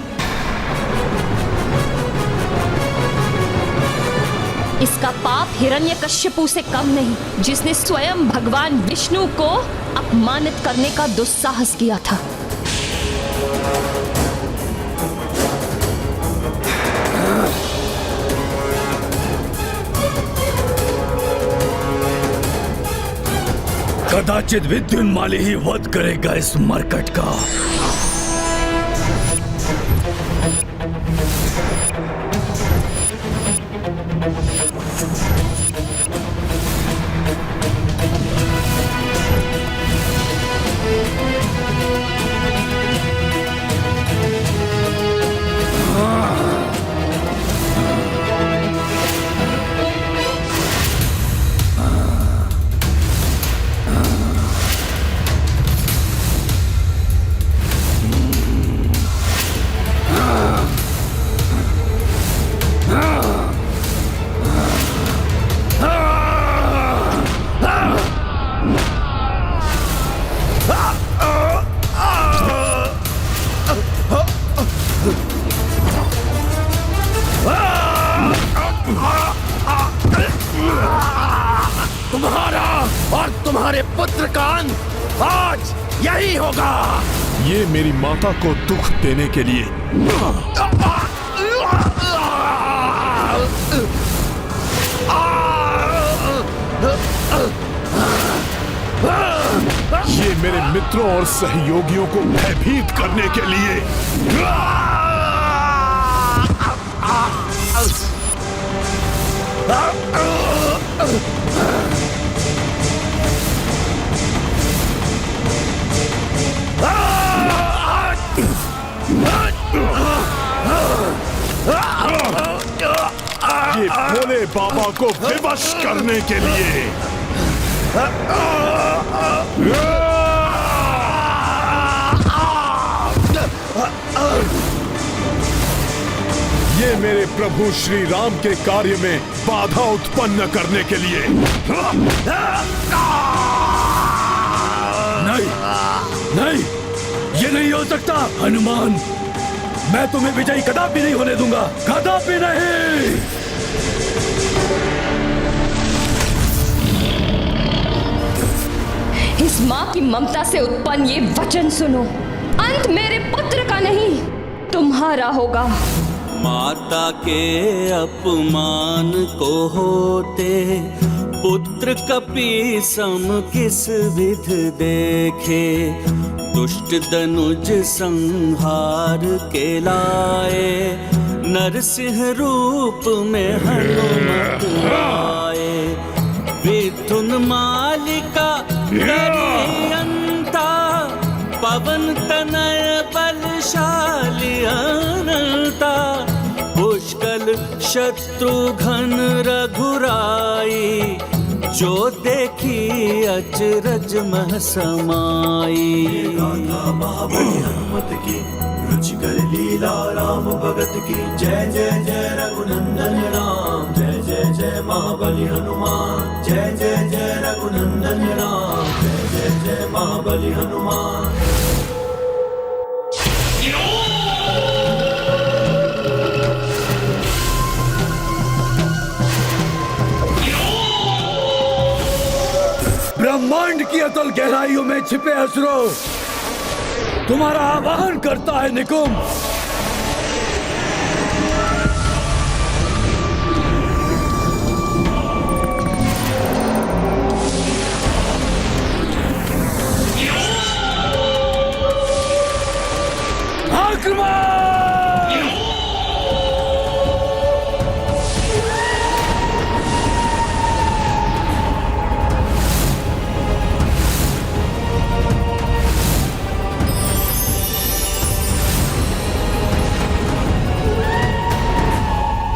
इसका पाप हिरण्यकश्यपु से कम नहीं, जिसने स्वयं भगवान विष्णु को अपमानित करने का दुस्साहस किया था। कदाचित विद्युन्माली ही वध करेगा इस मरकट का। तुम्हारा और तुम्हारे पुत्र का अंत आज यही होगा। ये मेरी माता को दुख देने के लिए ये मेरे मित्रों और सहयोगियों को भयभीत करने के लिए ये भोले बाबा को विवश करने के लिए। ये मेरे प्रभु श्री राम के कार्य में बाधा उत्पन्न करने के लिए। नहीं, नहीं, ये नहीं हो सकता हनुमान। मैं तुम्हें विजयी कदापि नहीं होने दूंगा, कदापि नहीं। इस माँ की ममता से उत्पन्न ये वचन सुनो, अंत मेरे पुत्र का नहीं तुम्हारा होगा। माता के अपमान को होते पुत्र कपि सम किस विध देखे। दुष्ट दनुज संहार के लाए नरसिंह रूप में हनुमत आए। विधुन मालिका गरियंता पवन तनय बलशाली अनंता। पुष्कल शत्रुघ्न रघुराई जो देखी अचरज मह समाई। महाबली हनुमत की रुचिकर लीला राम भगत की। जय जय जय रघुनंदन राम, जय जय जय महाबली हनुमान। जय जय जय रघुनंदन राम, जय जय जय महाबली हनुमान। ब्रह्मांड की अतल गहराइयों में छिपे असुरों, तुम्हारा आवाहन करता है निकुंभ। आक्रमण!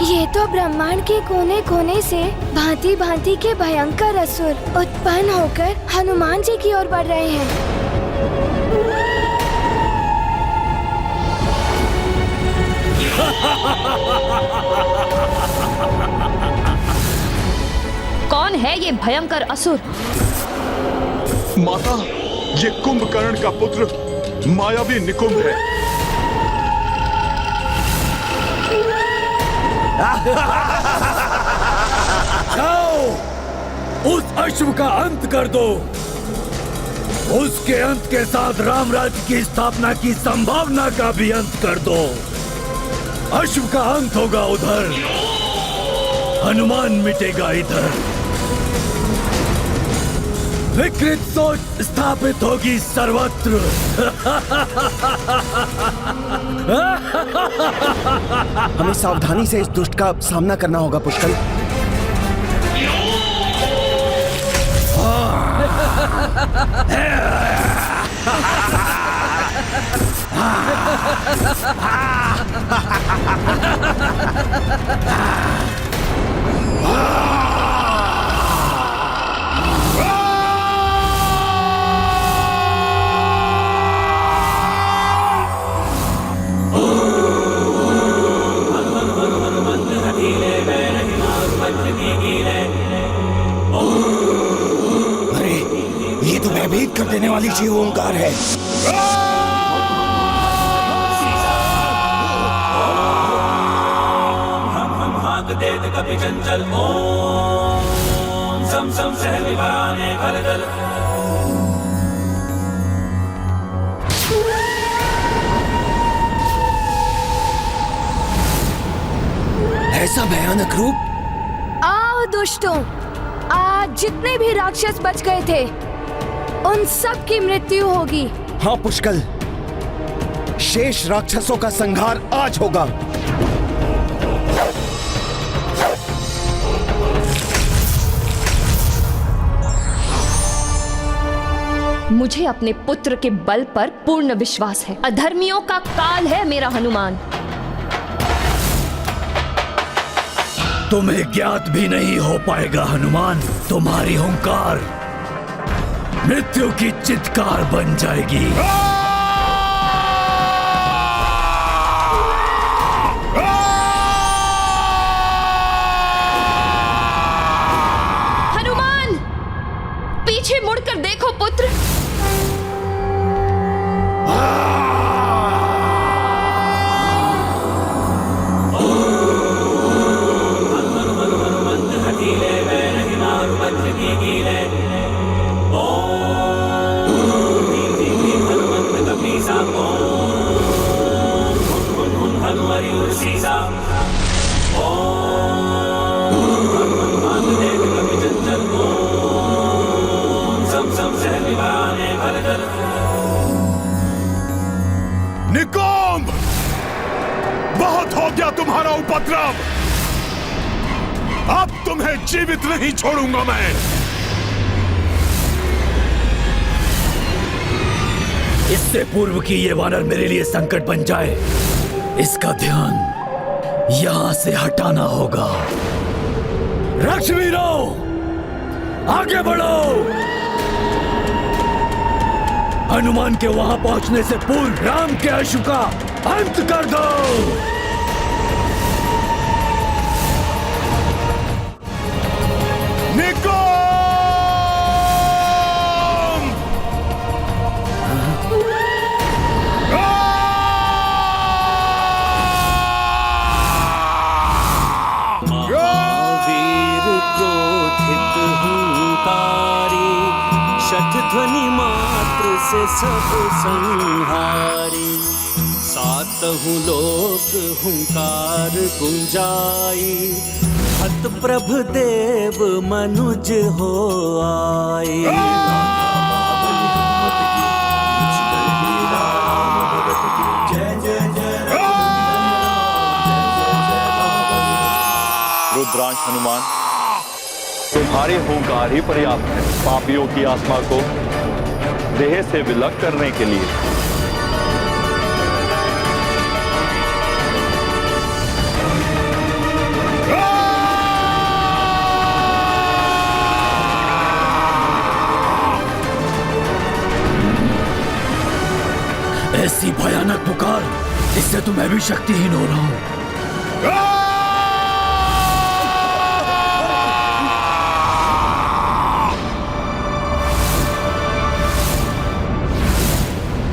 ये तो ब्रह्मांड के कोने कोने से भांति भांति के भयंकर असुर उत्पन्न होकर हनुमान जी की ओर बढ़ रहे हैं। कौन है ये भयंकर असुर? माता, ये कुंभकर्ण का पुत्र मायावी निकुंभ है। जाओ, उस अश्व का अंत कर दो। उसके अंत के साथ राम राज्य की स्थापना की संभावना का भी अंत कर दो। अश्व का अंत होगा उधर, हनुमान मिटेगा इधर। विकृत सोच स्थापित होगी सर्वत्र। हमें सावधानी से इस दुष्ट का सामना करना होगा पुष्कल। अरे, ये तो भयभीत कर देने वाली शिव ओंकार है। देत कपि चंचल ओम सम सम सहविवाने खलदल। ऐसा भयानक रूप? आओ दुष्टों, आज जितने भी राक्षस बच गए थे उन सब की मृत्यु होगी। हाँ पुष्कल, शेष राक्षसों का संहार आज होगा। मुझे अपने पुत्र के बल पर पूर्ण विश्वास है। अधर्मियों का काल है मेरा हनुमान। तुम्हें ज्ञात भी नहीं हो पाएगा हनुमान। तुम्हारी हुंकार मृत्यु की चित्कार बन जाएगी। हनुमान, पीछे मुड़कर देखो पुत्र। निकोम्ब, बहुत हो गया तुम्हारा उपद्रव। अब तुम्हें जीवित नहीं छोड़ूंगा मैं। इससे पूर्व कि ये वानर मेरे लिए संकट बन जाए, इसका ध्यान यहां से हटाना होगा। राक्षवीरों, आगे बढ़ो। हनुमान के वहां पहुंचने से पूर्व राम के अश्व का अंत कर दो। ध्वनि मात्र से सब संहारी, सातहु लोक हुंकार गुंजाई, हत प्रभ देव मनुज हो आए। रुद्रांश हनुमान, तुम्हारे हुंकार ही पर्याप्त है पापियों की आत्मा को देह से विलग करने के लिए। ऐसी भयानक पुकार, इससे तो मैं भी शक्तिहीन हो रहा हूं।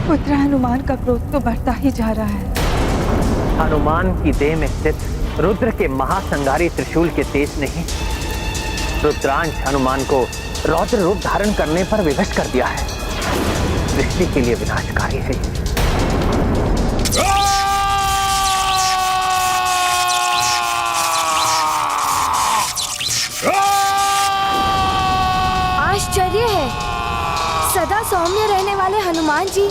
पुत्र हनुमान का क्रोध तो बढ़ता ही जा रहा है। हनुमान की देह में स्थित रुद्र के महासंहारी त्रिशूल के तेज ने ही रुद्रांश हनुमान को रौद्र रूप धारण करने पर विवश कर दिया है। सृष्टि के लिए विनाशकारी है। आश्चर्य है, सदा सौम्य रहने वाले हनुमान जी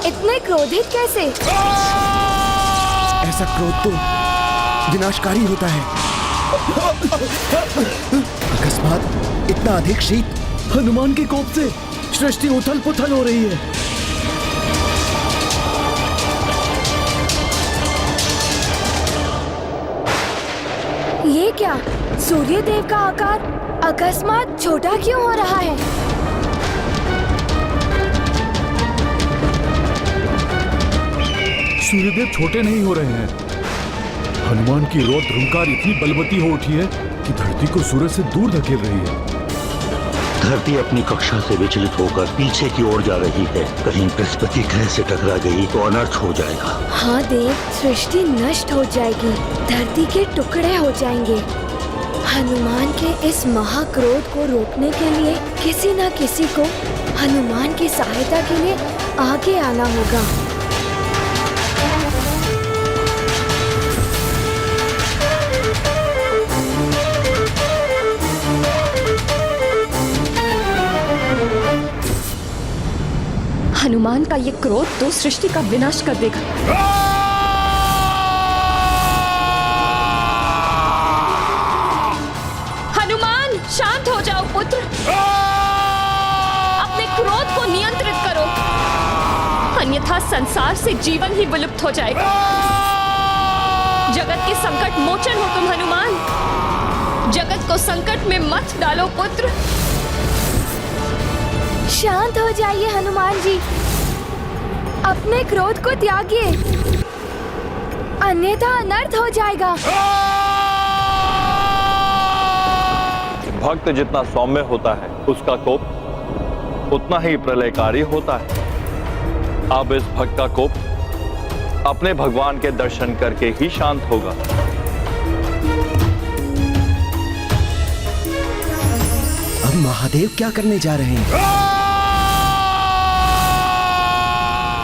इतने क्रोधित कैसे? ऐसा क्रोध तो विनाशकारी होता है। अकस्मात इतना अधिक शीत। हनुमान के कोप से सृष्टि उथल पुथल हो रही है। ये क्या? सूर्य देव का आकार अकस्मात छोटा क्यों हो रहा है? सूर्यदेव छोटे नहीं हो रहे हैं। हनुमान की रौद्र हुंकार इतनी बलवती हो उठी है कि धरती को सूरज से दूर धकेल रही है। धरती अपनी कक्षा से विचलित होकर पीछे की ओर जा रही है। कहीं बृहस्पति ग्रह से टकरा गई तो अनर्थ हो जाएगा। हाँ देव, सृष्टि नष्ट हो जाएगी, धरती के टुकड़े हो जाएंगे। हनुमान के इस महाक्रोध को रोकने के लिए किसी न किसी को हनुमान की सहायता के लिए आगे आना होगा। हनुमान का ये क्रोध तो सृष्टि का विनाश कर देगा। हनुमान, शांत हो जाओ पुत्र। अपने क्रोध को नियंत्रित करो, अन्यथा संसार से जीवन ही विलुप्त हो जाएगा। जगत के संकट मोचन हो तुम हनुमान। जगत को संकट में मत डालो पुत्र। शांत हो जाइए हनुमान जी, अपने क्रोध को त्यागिए, अन्यथा अनर्थ हो जाएगा। भक्त जितना सौम्य होता है उसका कोप उतना ही प्रलयकारी होता है। अब इस भक्त का कोप अपने भगवान के दर्शन करके ही शांत होगा। अब महादेव क्या करने जा रहे हैं?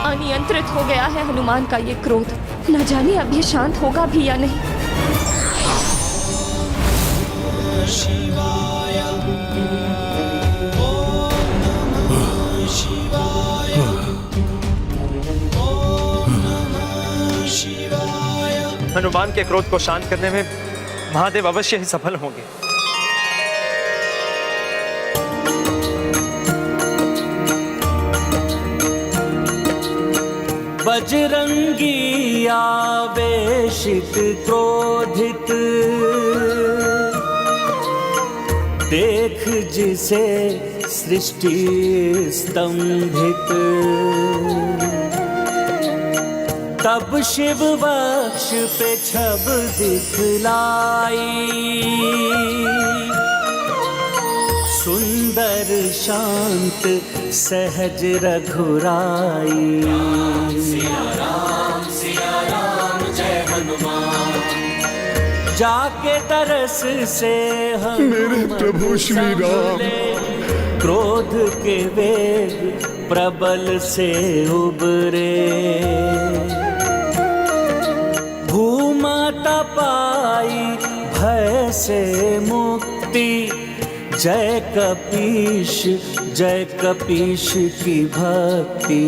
अनियंत्रित हो गया है हनुमान का ये क्रोध। न जाने अब ये शांत होगा भी या नहीं। हनुमान के क्रोध को शांत करने में महादेव अवश्य ही सफल होंगे। बजरंगी आवेशित क्रोधित, देख जिसे सृष्टि स्तंभित। तब शिव वक्ष पे छब दिखलाई, सुंदर शांत सहज रघुराई। सिया राम जय हनुमान, जाके तरस से हम मेरे प्रभु श्री राम, क्रोध के वेग प्रबल से उबरे। भूमाता पाई भय से मुक्ति, जय कपीश की भक्ति।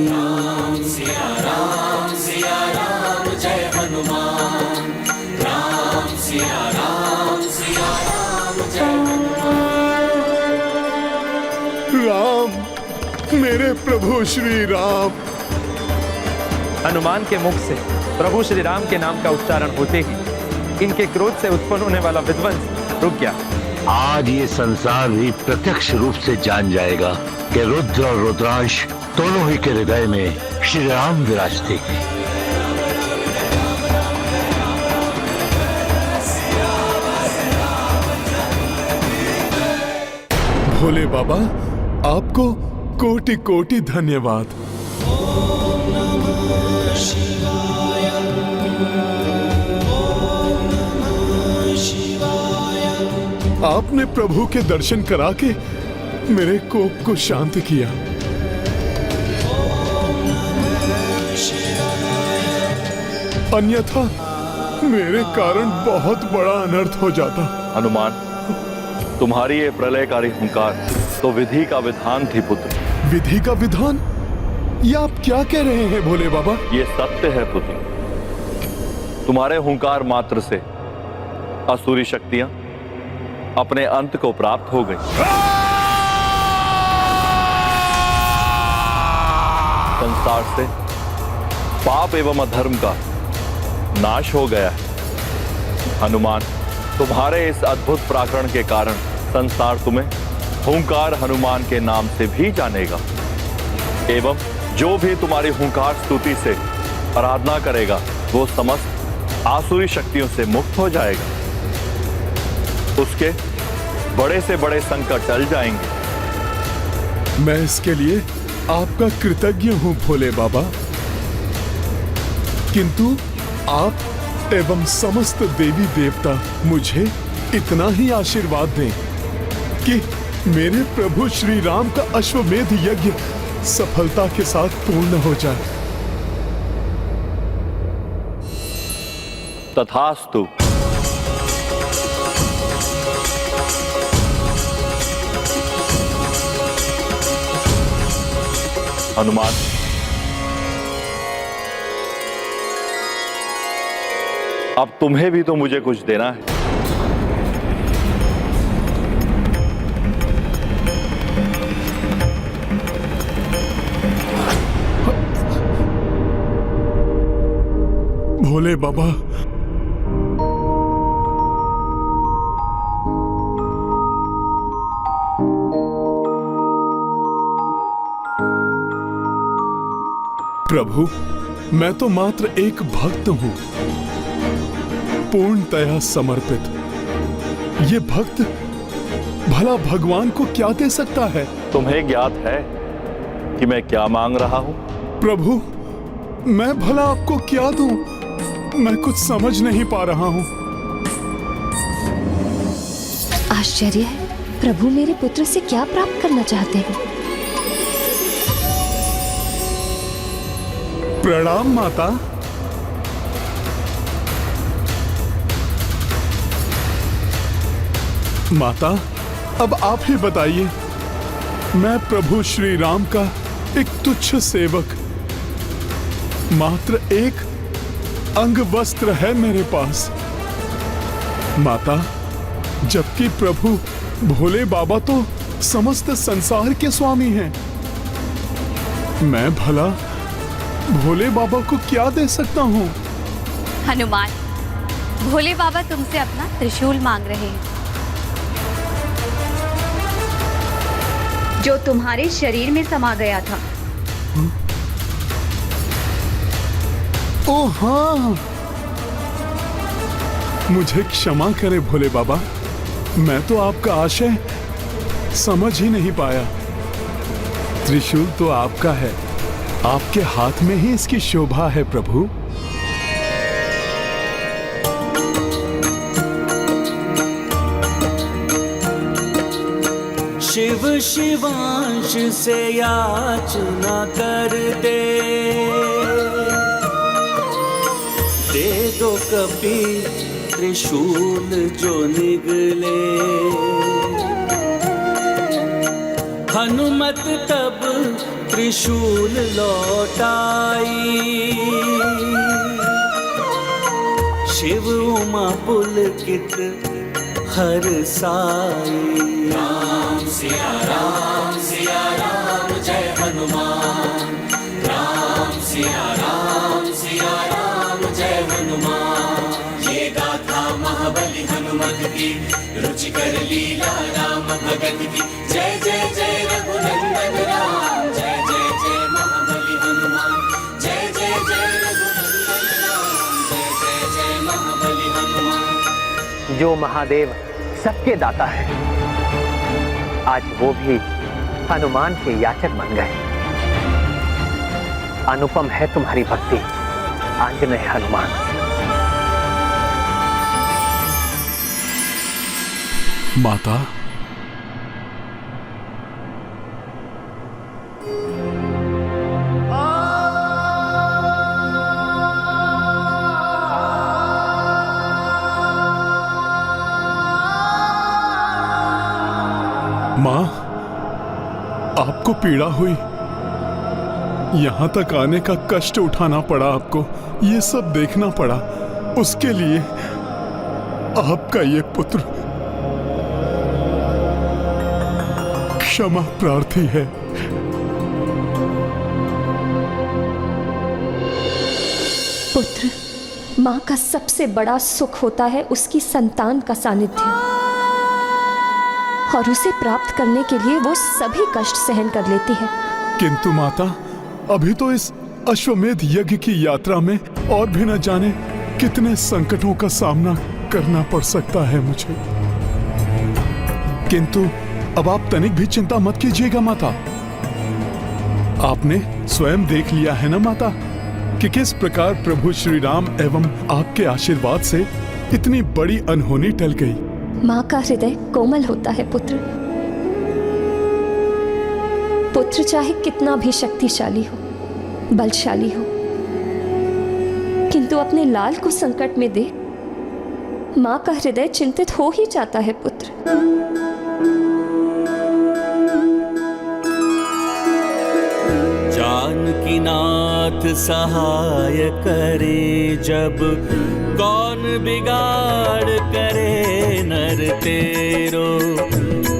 सिया राम जय हनुमान, राम सिया राम जय हनुमान। राम, मेरे प्रभु श्री राम। हनुमान के मुख से प्रभु श्री राम के नाम का उच्चारण होते ही इनके क्रोध से उत्पन्न होने वाला विध्वंस रुक गया। आज ये संसार भी प्रत्यक्ष रूप से जान जाएगा कि रुद्र और रुद्रांश दोनों ही के हृदय में श्री राम विराजते हैं। भोले बाबा, आपको कोटि कोटि धन्यवाद। आपने प्रभु के दर्शन करा के मेरे कोप को शांत किया। अन्यथा मेरे कारण बहुत बड़ा अनर्थ हो जाता। हनुमान, तुम्हारी ये प्रलयकारी हुंकार तो विधि का विधान थी पुत्र। विधि का विधान? ये आप क्या कह रहे हैं भोले बाबा? ये सत्य है पुत्र। तुम्हारे हुंकार मात्र से असुरी शक्तियां अपने अंत को प्राप्त हो गई। संसार से पाप एवं अधर्म का नाश हो गया है। हनुमान, तुम्हारे इस अद्भुत पराक्रम के कारण संसार तुम्हें हुंकार हनुमान के नाम से भी जानेगा, एवं जो भी तुम्हारी हुंकार स्तुति से आराधना करेगा वो समस्त आसुरी शक्तियों से मुक्त हो जाएगा। उसके बड़े से बड़े संकट टल जाएंगे। मैं इसके लिए आपका कृतज्ञ हूं भोले बाबा, किंतु आप एवं समस्त देवी देवता मुझे इतना ही आशीर्वाद दें कि मेरे प्रभु श्री राम का अश्वमेध यज्ञ सफलता के साथ पूर्ण हो जाए। तथास्तु। हनुमान, अब तुम्हें भी तो मुझे कुछ देना है। भोले बाबा, प्रभु, मैं तो मात्र एक भक्त हूँ, पूर्णतया समर्पित। ये भक्त भला भगवान को क्या दे सकता है? तुम्हें ज्ञात है कि मैं क्या मांग रहा हूँ? प्रभु, मैं भला आपको क्या दूं? मैं कुछ समझ नहीं पा रहा हूँ। आश्चर्य है, प्रभु मेरे पुत्र से क्या प्राप्त करना चाहते हैं? प्रणाम माता। माता, अब आप ही बताइए। मैं प्रभु श्री राम का एक तुच्छ सेवक, मात्र एक अंग वस्त्र है मेरे पास। माता, जबकि प्रभु भोले बाबा तो समस्त संसार के स्वामी हैं, मैं भला भोले बाबा को क्या दे सकता हूँ? हनुमान, भोले बाबा तुमसे अपना त्रिशूल मांग रहे हैं, जो तुम्हारे शरीर में समा गया था। ओ हाँ, मुझे क्षमा करे भोले बाबा, मैं तो आपका आशय समझ ही नहीं पाया। त्रिशूल तो आपका है, आपके हाथ में ही इसकी शोभा है प्रभु। शिव शिवांश से याचना कर दे दो कपि त्रिशूल जो निगले। हनुमत तब त्रिशूल लौटाई, शिव उमा पुलकित हर साई। राम सिया राम जय हनुमान। राम सिया राम जय हनुमान। ये गाथा महाबली हनुमत की, रुचिकर लीला राम भगत की। जय जय जय रघुनंदन राम, जय जय जय महाबली हनुमान। जय जय जय रघुनंदन राम, जय जय जय महाबली हनुमान। जो महादेव सबके दाता है, आज वो भी हनुमान के याचक बन गए। अनुपम है तुम्हारी भक्ति आंजनेय हनुमान। माता, माँ, आपको पीड़ा हुई, यहां तक आने का कष्ट उठाना पड़ा आपको, ये सब देखना पड़ा, उसके लिए आपका ये पुत्र क्षमा प्रार्थी है। पुत्र, माँ का सबसे बड़ा सुख होता है उसकी संतान का सानिध्य, और उसे प्राप्त करने के लिए वो सभी कष्ट सहन कर लेती है। किंतु माता, अभी तो इस अश्वमेध यज्ञ की यात्रा में और भी न जाने कितने संकटों का सामना करना पड़ सकता है मुझे। किंतु अब आप तनिक भी चिंता मत कीजिएगा माता। आपने स्वयं देख लिया है ना माता कि किस प्रकार प्रभु श्री राम एवं आपके आशीर्वाद से इतनी बड़ी अनहोनी टल गई। माँ का हृदय कोमल होता है पुत्र। पुत्र चाहे कितना भी शक्तिशाली हो, बलशाली हो, किंतु अपने लाल को संकट में देख माँ का हृदय चिंतित हो ही जाता है पुत्र। जानकी नाथ सहाय करे जब, कौन बिगाड़ करे नर तेरो।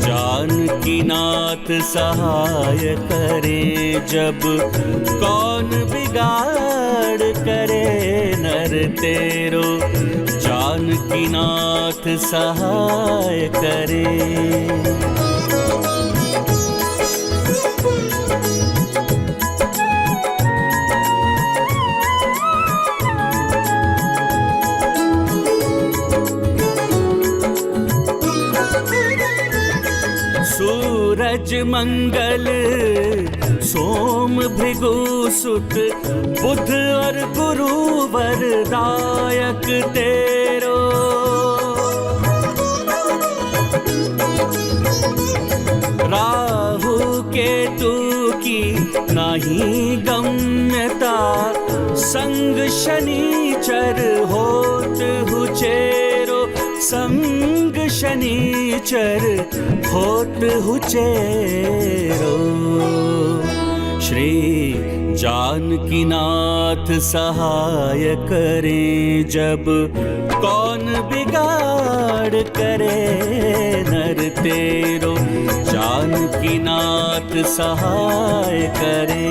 जानकी नाथ सहाय करे जब, कौन बिगाड़ करे नर तेरो। जानकी नाथ सहाय करे। सूरज मंगल सोम भृगु सुत बुध और गुरु वरदायक तेरो। राहु केतु की नाही गम्यता, संग शनिचर होत हुचेरो, संग शनिचर होत हुचेरो। श्री जानकीनाथ सहाय करे जब, कौन बिगाड़ करे नर तेरो। जानकीनाथ सहाय करे।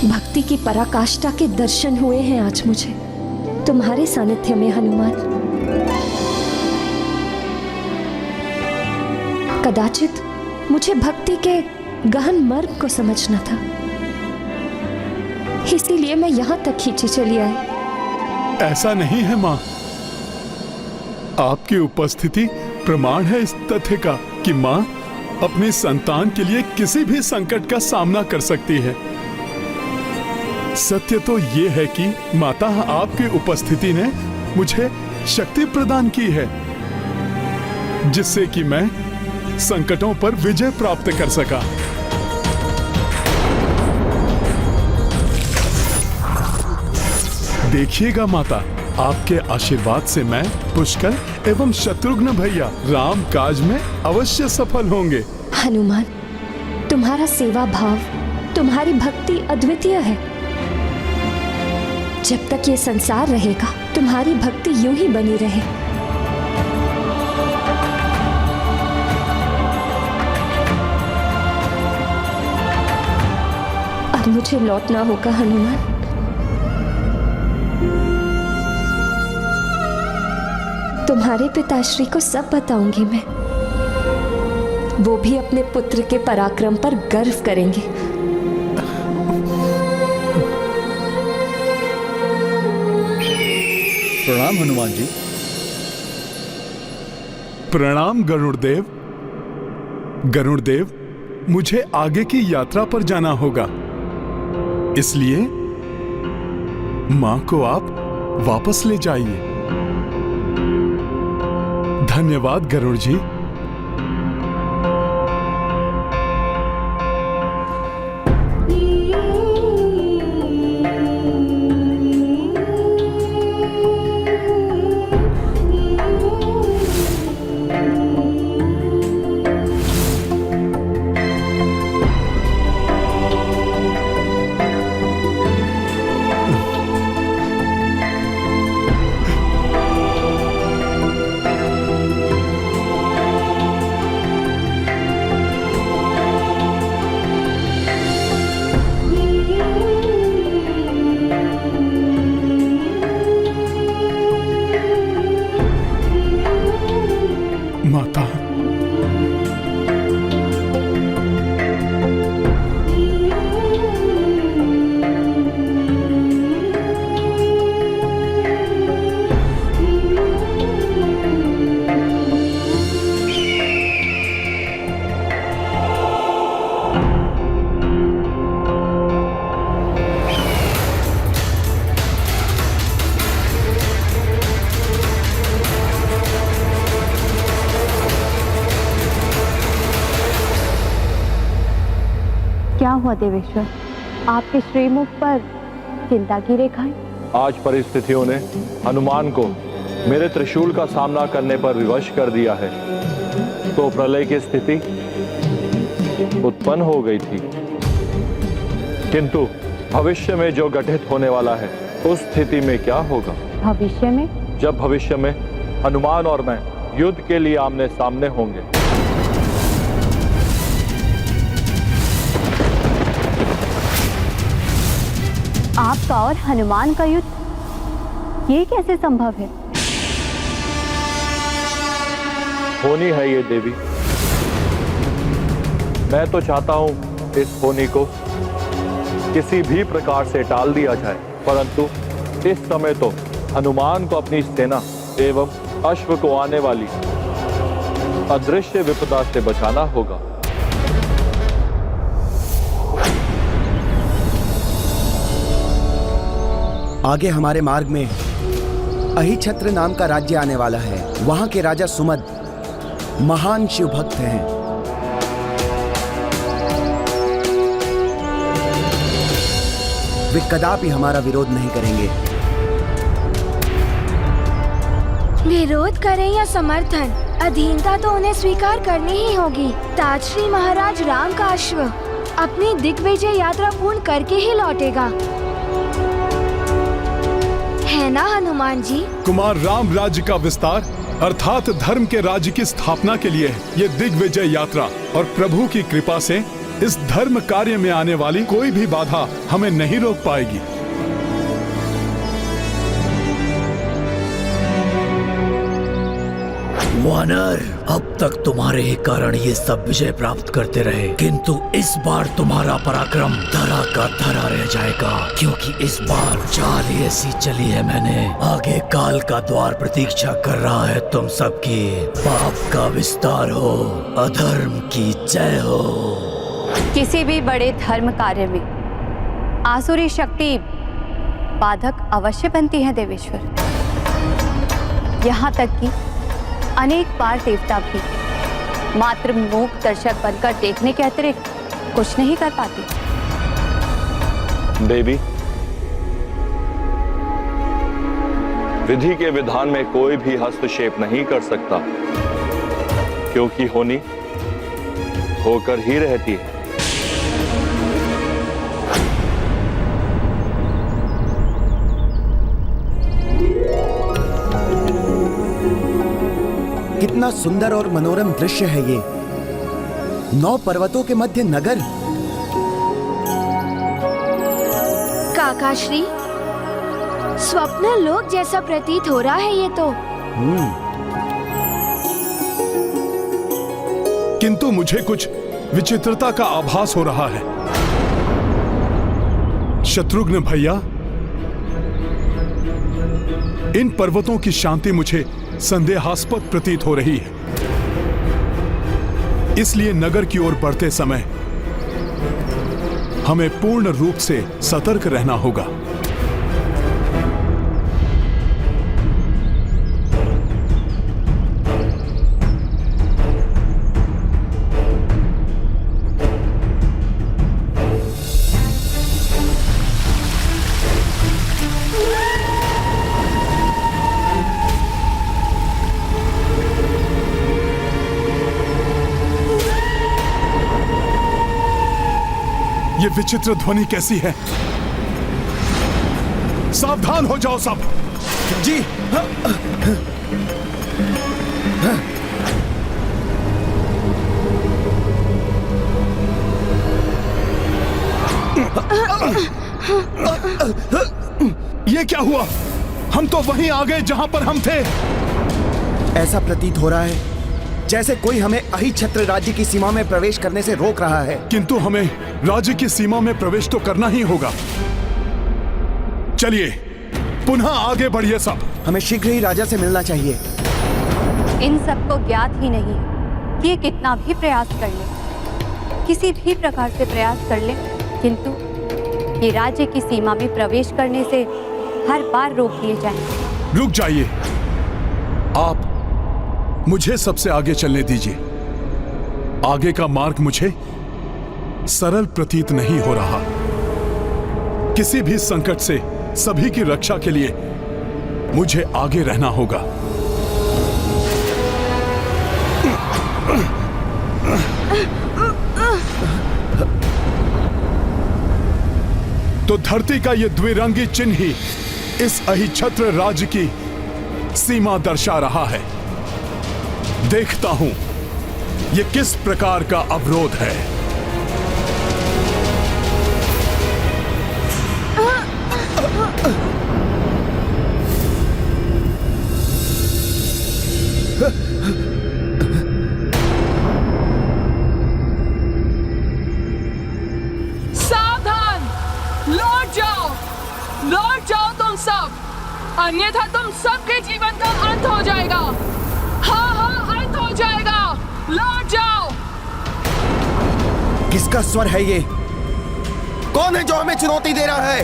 भक्ति की पराकाष्ठा के दर्शन हुए हैं आज मुझे तुम्हारे सानिध्य में हनुमान। कदाचित मुझे भक्ति के गहन मर्म को समझना था, इसीलिए मैं यहां तक खींची चली आई। ऐसा नहीं है माँ, आपकी उपस्थिति प्रमाण है इस तथ्य का कि माँ अपनी संतान के लिए किसी भी संकट का सामना कर सकती है। सत्य तो ये है कि माता आपकी उपस्थिति ने मुझे शक्ति प्रदान की है, जिससे कि मैं संकटों पर विजय प्राप्त कर सका। देखिएगा माता, आपके आशीर्वाद से मैं पुष्कर एवं शत्रुघ्न भैया राम काज में अवश्य सफल होंगे। हनुमान, तुम्हारा सेवा भाव, तुम्हारी भक्ति अद्वितीय है। जब तक ये संसार रहेगा तुम्हारी भक्ति यूं ही बनी रहे। अब मुझे लौटना होगा हनुमान। तुम्हारे पिताश्री को सब बताऊंगी मैं, वो भी अपने पुत्र के पराक्रम पर गर्व करेंगे। प्रणाम हनुमान जी। प्रणाम गरुड़देव। गरुड़देव, मुझे आगे की यात्रा पर जाना होगा, इसलिए मां को आप वापस ले जाइए। धन्यवाद गरुड़ जी। माता, क्या हुआ देवेश्वर, आपके श्रीमुख पर चिंता की रेखाएं? आज परिस्थितियों ने हनुमान को मेरे त्रिशूल का सामना करने पर विवश कर दिया है, तो प्रलय की स्थिति उत्पन्न हो गई थी। किंतु भविष्य में जो घटित होने वाला है, उस स्थिति में क्या होगा? भविष्य में? जब भविष्य में हनुमान और मैं युद्ध के लिए आमने सामने होंगे। आपका और हनुमान का युद्ध, ये कैसे संभव है? होनी है ये देवी। मैं तो चाहता हूं इस होनी को किसी भी प्रकार से टाल दिया जाए, परंतु इस समय तो हनुमान को अपनी सेना एवं अश्व को आने वाली अदृश्य विपदा से बचाना होगा। आगे हमारे मार्ग में अहिछत्र नाम का राज्य आने वाला है। वहां के राजा सुमद महान शिव भक्त हैं। वे कदापि हमारा विरोध नहीं करेंगे। विरोध करें या समर्थन, अधीनता तो उन्हें स्वीकार करनी ही होगी। ताजश्री महाराज राम का अश्व अपनी दिग्विजय यात्रा पूर्ण करके ही लौटेगा, है ना हनुमान जी? कुमार राम राज्य का विस्तार अर्थात धर्म के राज्य की स्थापना के लिए ये दिग्विजय यात्रा, और प्रभु की कृपा से इस धर्म कार्य में आने वाली कोई भी बाधा हमें नहीं रोक पाएगी। वानर, अब तक तुम्हारे ही कारण ये सब विजय प्राप्त करते रहे, किंतु इस बार तुम्हारा पराक्रम धरा का धरा रह जाएगा, क्योंकि इस बार चाल ही ऐसी चली है मैंने। आगे काल का द्वार प्रतीक्षा कर रहा है तुम सबकी। पाप का विस्तार हो, अधर्म की जय हो। किसी भी बड़े धर्म कार्य में आसुरी शक्ति बाधक अवश्य बनती है देवेश्वर। यहाँ तक कि अनेक बार देवता भी मात्र मूक दर्शक बनकर देखने के अतिरिक्त कुछ नहीं कर पाते। देवी, विधि के विधान में कोई भी हस्तक्षेप नहीं कर सकता, क्योंकि होनी होकर ही रहती है। कितना सुंदर और मनोरम दृश्य है ये। 9 पर्वतों के मध्य नगर। काकाश्री, स्वप्न लोक जैसा प्रतीत हो रहा है ये तो। किंतु मुझे कुछ विचित्रता का आभास हो रहा है। शत्रुघ्न भैया, इन पर्वतों की शांति मुझे संदेहास्पद प्रतीत हो रही है। इसलिए नगर की ओर बढ़ते समय हमें पूर्ण रूप से सतर्क रहना होगा। ये विचित्र ध्वनि कैसी है? सावधान हो जाओ सब। जी। ये क्या हुआ? हम तो वहीं आ गए जहां पर हम थे। ऐसा प्रतीत हो रहा है जैसे कोई हमें अहिछत्र राज्य की सीमा में प्रवेश करने से रोक रहा है। किंतु हमें राज्य की सीमा में प्रवेश तो करना ही होगा। चलिए पुनः आगे बढ़िए सब। हमें शीघ्र ही राजा से मिलना चाहिए। इन सबको ज्ञात ही नहीं कि ये कितना भी प्रयास कर ले, किसी भी प्रकार से प्रयास कर ले, किंतु ये राज्य की सीमा में प्रवेश करने से हर बार रोक दिए जाएंगे। रुक जाइए, आप मुझे सबसे आगे चलने दीजिए। आगे का मार्ग मुझे सरल प्रतीत नहीं हो रहा। किसी भी संकट से सभी की रक्षा के लिए मुझे आगे रहना होगा। तो धरती का यह द्विरंगी चिन्ह ही इस अहिछत्र राज्य की सीमा दर्शा रहा है। देखता हूं ये किस प्रकार का अवरोध है। सावधान! अन्यथा तुम सबके जीवन का अंत हो जाएगा। हाँ, अंत हो जाएगा। लौट जाओ। किसका स्वर है ये? कौन है जो हमें चुनौती दे रहा है?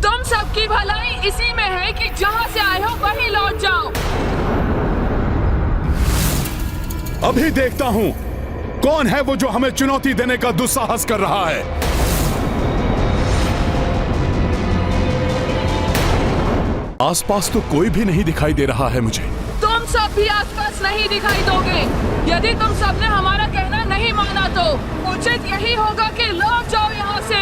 तुम सबकी भलाई इसी में है कि जहाँ से आए हो वहीं लौट जाओ। अभी देखता हूं कौन है वो जो हमें चुनौती देने का दुस्साहस कर रहा है। आसपास तो कोई भी नहीं दिखाई दे रहा है मुझे। तुम सब भी आसपास नहीं दिखाई दोगे। यदि तुम सबने हमारा कहना नहीं माना तो उचित यही होगा कि लौट जाओ यहाँ से।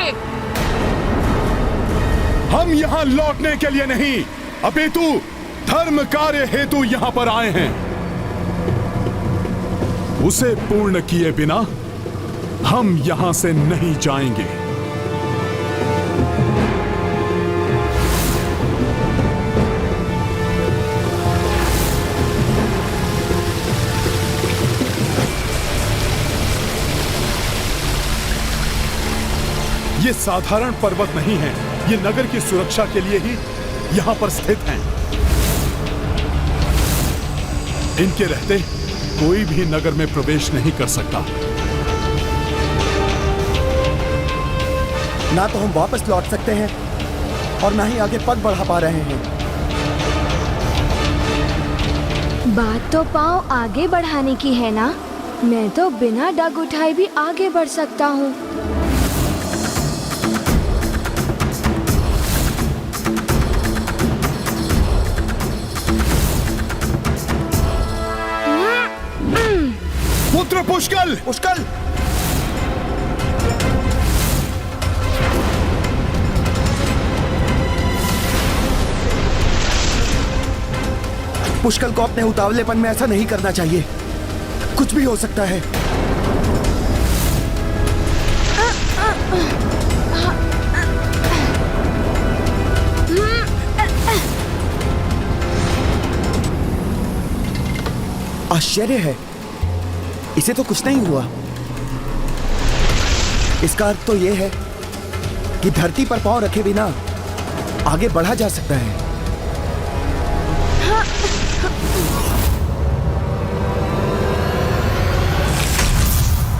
हम यहाँ लौटने के लिए नहीं, अपितु धर्म कार्य हेतु यहाँ पर आए हैं। उसे पूर्ण किए बिना हम यहां से नहीं जाएंगे। ये साधारण पर्वत नहीं है, ये नगर की सुरक्षा के लिए ही यहां पर स्थित हैं। इनके रहते कोई भी नगर में प्रवेश नहीं कर सकता। ना तो हम वापस लौट सकते हैं और ना ही आगे पग बढ़ा पा रहे हैं। बात तो पाँव आगे बढ़ाने की है ना। मैं तो बिना डग उठाए भी आगे बढ़ सकता हूँ। पुत्र पुष्कल! पुष्कल! पुष्कल को अपने उतावलेपन में ऐसा नहीं करना चाहिए। कुछ भी हो सकता है। आश्चर्य है, इसे तो कुछ नहीं हुआ। इसका अर्थ तो यह है कि धरती पर पांव रखे बिना आगे बढ़ा जा सकता है।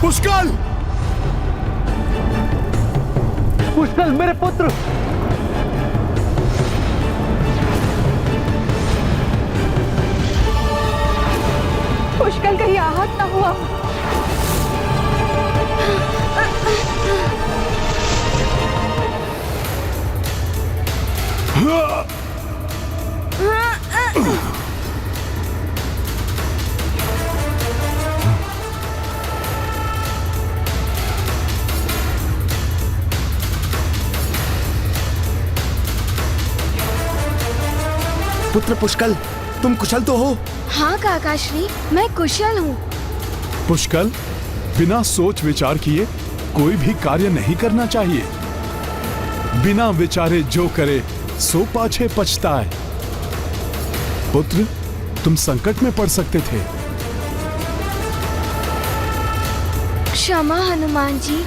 पुष्कल! पुष्कल मेरे पुत्र! पुष्कल कहीं आहत ना हुआ। पुत्र पुष्कल, तुम कुशल तो हो? हाँ काकाश्री, मैं कुशल हूँ। पुष्कल, बिना सोच विचार किए कोई भी कार्य नहीं करना चाहिए। बिना विचारे जो करे सो पाछे पछताए। पुत्र, तुम संकट में पड़ सकते थे। क्षमा हनुमान जी,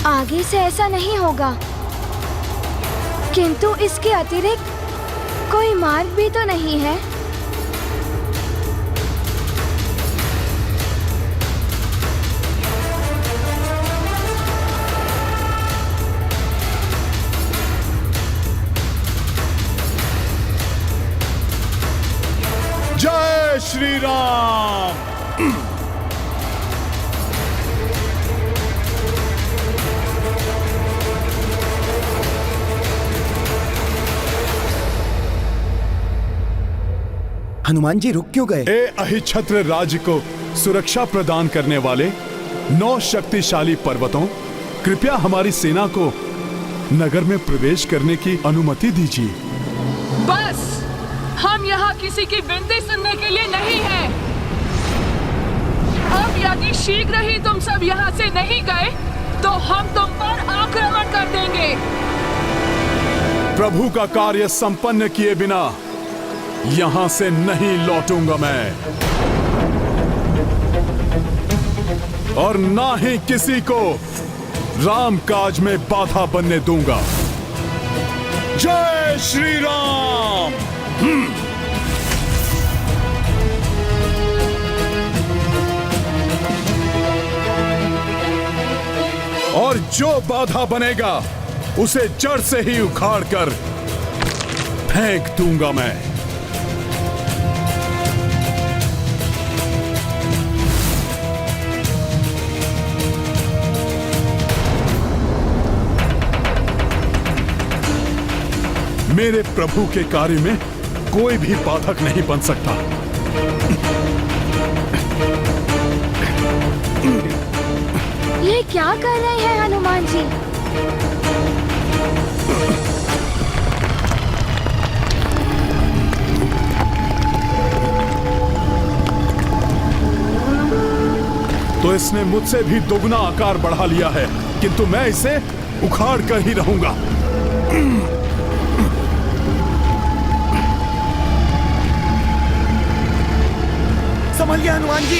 आगे से ऐसा नहीं होगा। किंतु इसके अतिरिक्त कोई मार्ग भी तो नहीं है। जय श्री राम। हनुमान जी रुक क्यों गए? ए अहिछत्र राज्य को सुरक्षा प्रदान करने वाले 9 शक्तिशाली पर्वतों, कृपया हमारी सेना को नगर में प्रवेश करने की अनुमति दीजिए। बस, हम यहाँ किसी की विनती सुनने के लिए नहीं हैं। अब यदि शीघ्र ही तुम सब यहाँ से नहीं गए तो हम तुम पर आक्रमण कर देंगे। प्रभु का कार्य संपन्न किए बिना यहां से नहीं लौटूंगा मैं, और ना ही किसी को राम काज में बाधा बनने दूंगा। जय श्री राम। और जो बाधा बनेगा उसे जड़ से ही उखाड़ कर फेंक दूंगा मैं। मेरे प्रभु के कार्य में कोई भी बाधक नहीं बन सकता। ये क्या कर रहे हैं हनुमान जी? तो इसने मुझसे भी दोगुना आकार बढ़ा लिया है, किंतु मैं इसे उखाड़ कर ही रहूंगा। संभलिए हनुमान जी।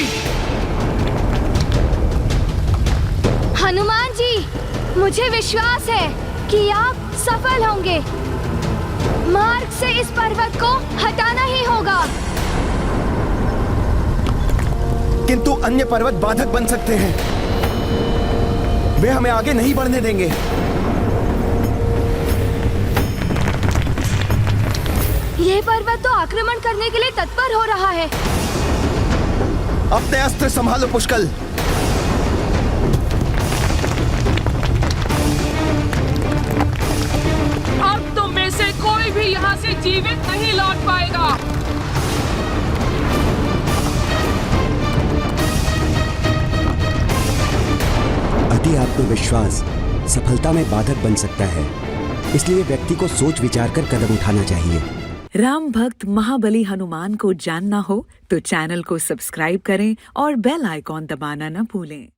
हनुमान जी, मुझे विश्वास है कि आप सफल होंगे। मार्ग से इस पर्वत को हटाना ही होगा। किंतु अन्य पर्वत बाधक बन सकते हैं, वे हमें आगे नहीं बढ़ने देंगे। ये पर्वत तो आक्रमण करने के लिए तत्पर हो रहा है। अपने अस्त्र संभालो पुष्कल। अब तुम में से कोई भी यहाँ से जीवित नहीं लौट पाएगा। अति आत्मविश्वास सफलता में बाधक बन सकता है, इसलिए व्यक्ति को सोच विचार कर कदम उठाना चाहिए। राम भक्त महाबली हनुमान को जानना हो तो चैनल को सब्सक्राइब करें और बेल आइकॉन दबाना न भूलें।